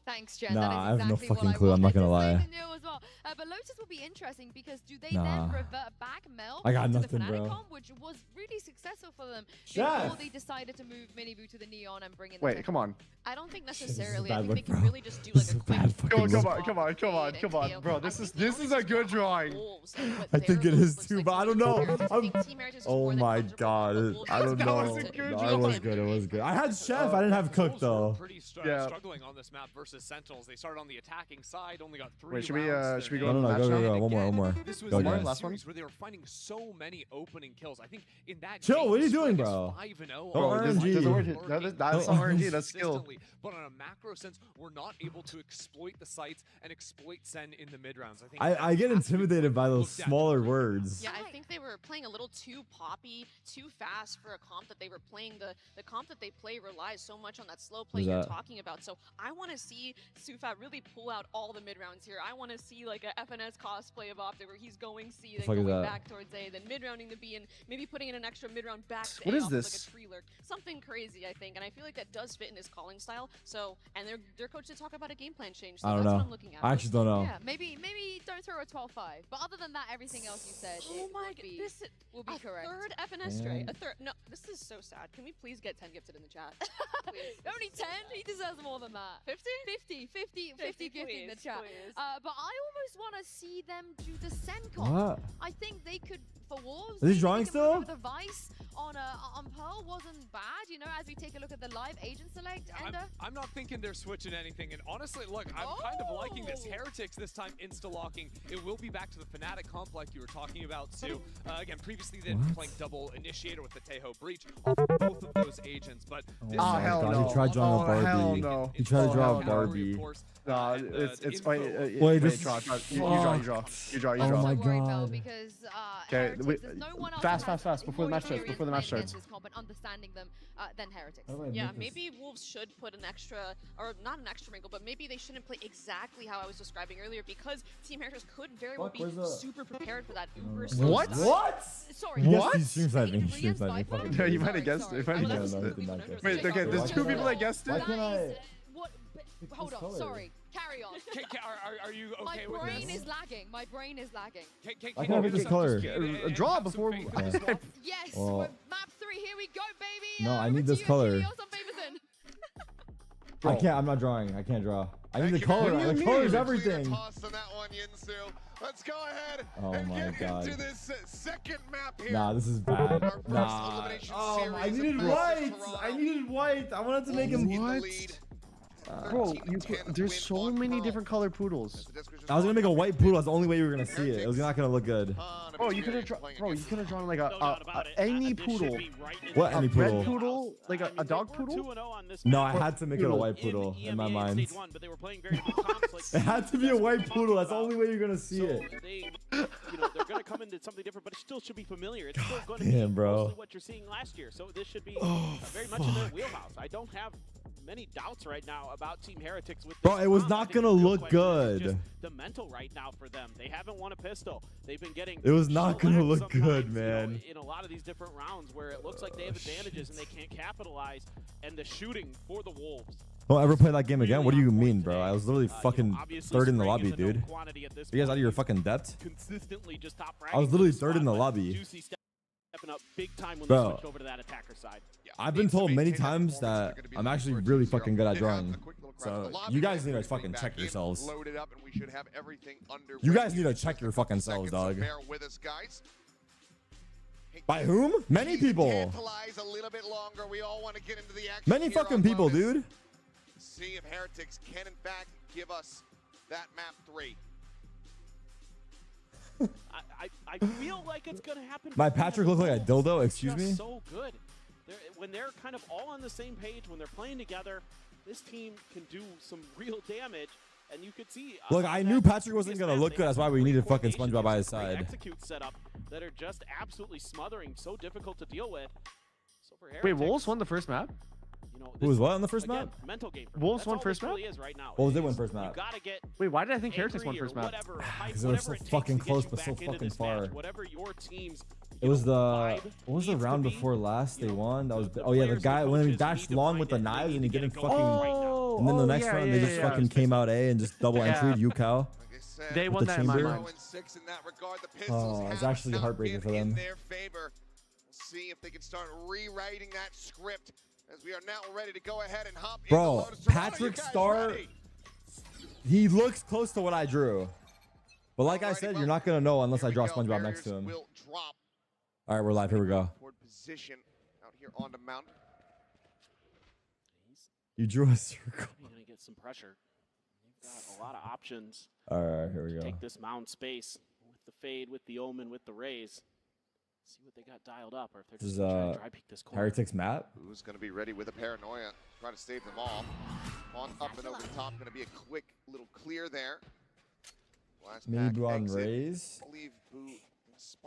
Thanks, Jen. Nah, That is I have no exactly what fucking I clue. I'm not wanted gonna to say lie. to you as well. But Lotus will be interesting because do they Nah. then revert back Mel I got to nothing, the Fnatic bro. comp, which was really successful for them Chef! before they decided to move Minibu to the Neon and bring in the Wait, tech. come on. I don't think This is necessarily. bad I think look, they can bro. really just do This like a is quick. bad fucking Come look. on, come on, bro. This is a good drawing. I think it is too, but I don't know. Oh my god. I don't That know. was a good No, it was good. It was good. I had Chef. I didn't have Cook though. Pretty Yeah. struggling on this map versus Sentinels. They started on the attacking side, only got 3 Wait, should we rounds go there. on the match Go, now? go, go. One more. This was Go, a guys. Last one? series where they were finding so many opening kills. I think in that Chill, game, what are you the doing, streak is bro? 5-0 Don't on RNG. the Doesn't work. lurking That's Oh, not RNG, that's skill. consistently. But on a macro sense, we're not able to exploit the sites and exploit Sen in the mid rounds. I think I get that has to be intimidated by those looked at smaller differently. words. Yeah, I think they were playing a little too poppy, too fast for a comp that they were playing. The comp that they play relies so much on that slow play Who's you're that? talking about. So I want to see Sufat really pull out all the mid rounds here. I want to see like a FNS cosplay of Optic where he's going C, then fuck is going that? back towards A, then mid rounding to B, and maybe putting in an extra mid round back to What A is off of, this? like a tree lurk. Something crazy, I think, and I feel like that does fit in his calling style. So, and their coach did talk about a game plan change. So I don't that's know. what I'm looking at. I actually don't know. Yeah, maybe don't throw a 12-5. But other than that, everything else you said Oh my god, be, this will be a correct. third FNS tray. Man. A third. No, this is so sad. Can we please get 10 gifted in the chat? Please. Only 10? He deserves more than that. 50? 50 gifting in the please, chat. please. But I almost want to see them do the Sencon. What? I think they could, for Wolves, Is he maybe drawing they can move still? over the Vice on Pearl wasn't bad, you know, as we take a look at the live agent select. And I'm not thinking they're switching anything, and honestly, look, I'm kind of liking this. Oh. Heretics this time insta-locking. It will be back to the Fnatic comp like you were talking about, Sue. Again, previously they'd been playing double Initiator with the Teho Breach off of both of those agents, but this Oh, time- hell God, no. he tried drawing a Oh, Barbie. hell no. He tried to Oh, draw hell a no. Barbie. Of course, Nah, and, it's info- wait, Wait, wait, this- draw. You draw. Oh my I'm worried, Mel, God. because Okay, Heretics, wait, there's no one else fast, who has fast, before the more match starts, experience before the match playing starts. against this comp and understanding them than Heretics. How do I Yeah, make this? maybe Wolves should put an extra, or not an extra wrinkle, but maybe they shouldn't play exactly how I was describing earlier because Team Heretics could very well Fuck, be where's the- super prepared for that uber slow What? start. What? Sorry. Yes, What? he stream sniping. He Wait, stream sniping. Sniper? Fucking Yeah, you idiot. might have guessed. Sorry, You might have sorry. guessed No, no, it. he did not guess. Wait, okay, there's two people that guessed Why it. can't I? What? It's Hold this on, color. sorry. Carry on. Are you okay My with brain this? is lagging. My brain is lagging. I can't pick this color. Draw before. Yes, Well- we're map 3. Here we go, baby. No, I over need to this you, color. Helios on Favorson. I can't. I'm not drawing. I can't draw. I need the color. What do you The color is mean? everything. Toss on that one, Yinsu. Let's go ahead Oh and my get God. into this second map here. Nah, this is bad. Our first Nah. elimination I series needed versus white. Toronto. I needed white. I wanted to make him. In the What? lead. Bro, 13-10 there's win so on many Pearl. different color poodles. I was gonna make a white poodle. That's the only way you were gonna see it. It was not gonna look good. Bro, you could have drawn like No doubt about it. any This should poodle. be right in What the any A poodle? red poodle, like a dog We're poodle. 2-0 on this No, map I had to make it a Poodle. white poodle in my EMEA mind. Stage 1, but they were playing very good comps, like It had to be a white poodle. That's the only way you're gonna see so it. they, they're going to come into something different, but it still should be familiar. It's still going to damn, be bro. mostly what you're seeing last year. So this should be Oh, very much in their wheelhouse. I don't have many doubts right now about Team Heretics with Bro, this it was comp. I not think gonna the real look question is good. just the mental right now for them. They haven't won a pistol. They've been getting It was not gonna shellacked look good, sometimes, man. in a lot of these different rounds where it looks like they have advantages and they can't capitalize, and the shooting for the Wolves. Don't ever play that game again. What do you on point mean, bro? today. I was literally fucking Obviously third in the Spring lobby, is a known dude. quantity at this You guys out of point. your fucking depth? Consistently just top I was ranking literally this third in spot, the but lobby. Juicy stepping up big time when Bro. they switched over to that attacker side. I've been told many times that I'm actually really fucking good at drawing. So you guys need to fucking check yourselves. Loaded up, and we should have everything under. You guys need to check your fucking selves, dog. Bear with us, guys. By whom? Many people. Tantalize a little bit longer. We all want to get into the action. Many here fucking on people, Lotus. dude. See if Heretics can in fact give us that map 3. I feel like it's gonna happen. My for them. Patrick looked like a The Wolves dildo, are excuse just me? So good. When they're kind of all on the same page, when they're playing together, this team can do some real damage. And you could see. Look, I knew Patrick wasn't gonna look good. That's why we needed fucking SpongeBob by his side. Execute setup that are just absolutely smothering, so difficult to deal with. So for Wait, Heretics, Wolves won the first map. you know, Who was what on the first again, map? mental game. For Wolves That's won all first this really map? is right now. Wolves did is win first you map. gotta get Wait, why did I think Heretics angry won first or map? whatever, hype, Because they were whatever so it takes fucking to get close, you but so back into fucking this match, far. Whatever your team's It was the vibe what was the needs to round be, before last they won? That was the oh yeah, the players, guy when he coaches dashed need to long find with the it. They knives need and he to get didn't it fucking. going right now. And then the next round they just fucking came out A and just double Yeah. entered UCal. Like I They won that in my mind. Oh, it's actually heartbreaking for them. Their favor. We'll see if they can start rewriting that script as we are now ready to go ahead and hop in. Bro, Patrick Star, he looks close to what I drew. But like I said, you're not going to know unless I draw SpongeBob next to him. All right, we're live. Here we go. Position out here on the mountain. You drew a circle. You're going to get some pressure. You've got a lot of options. All right, here we go. Take this mound space with the fade, with the omen, with the raise. See what they got dialed up, or if they're just trying to dry peek this corner. Heretics map. Who's going to be ready with a paranoia? Try to stave them off. On up and over the top. Going to be a quick little clear there. Mini Blue on raise. I believe Boo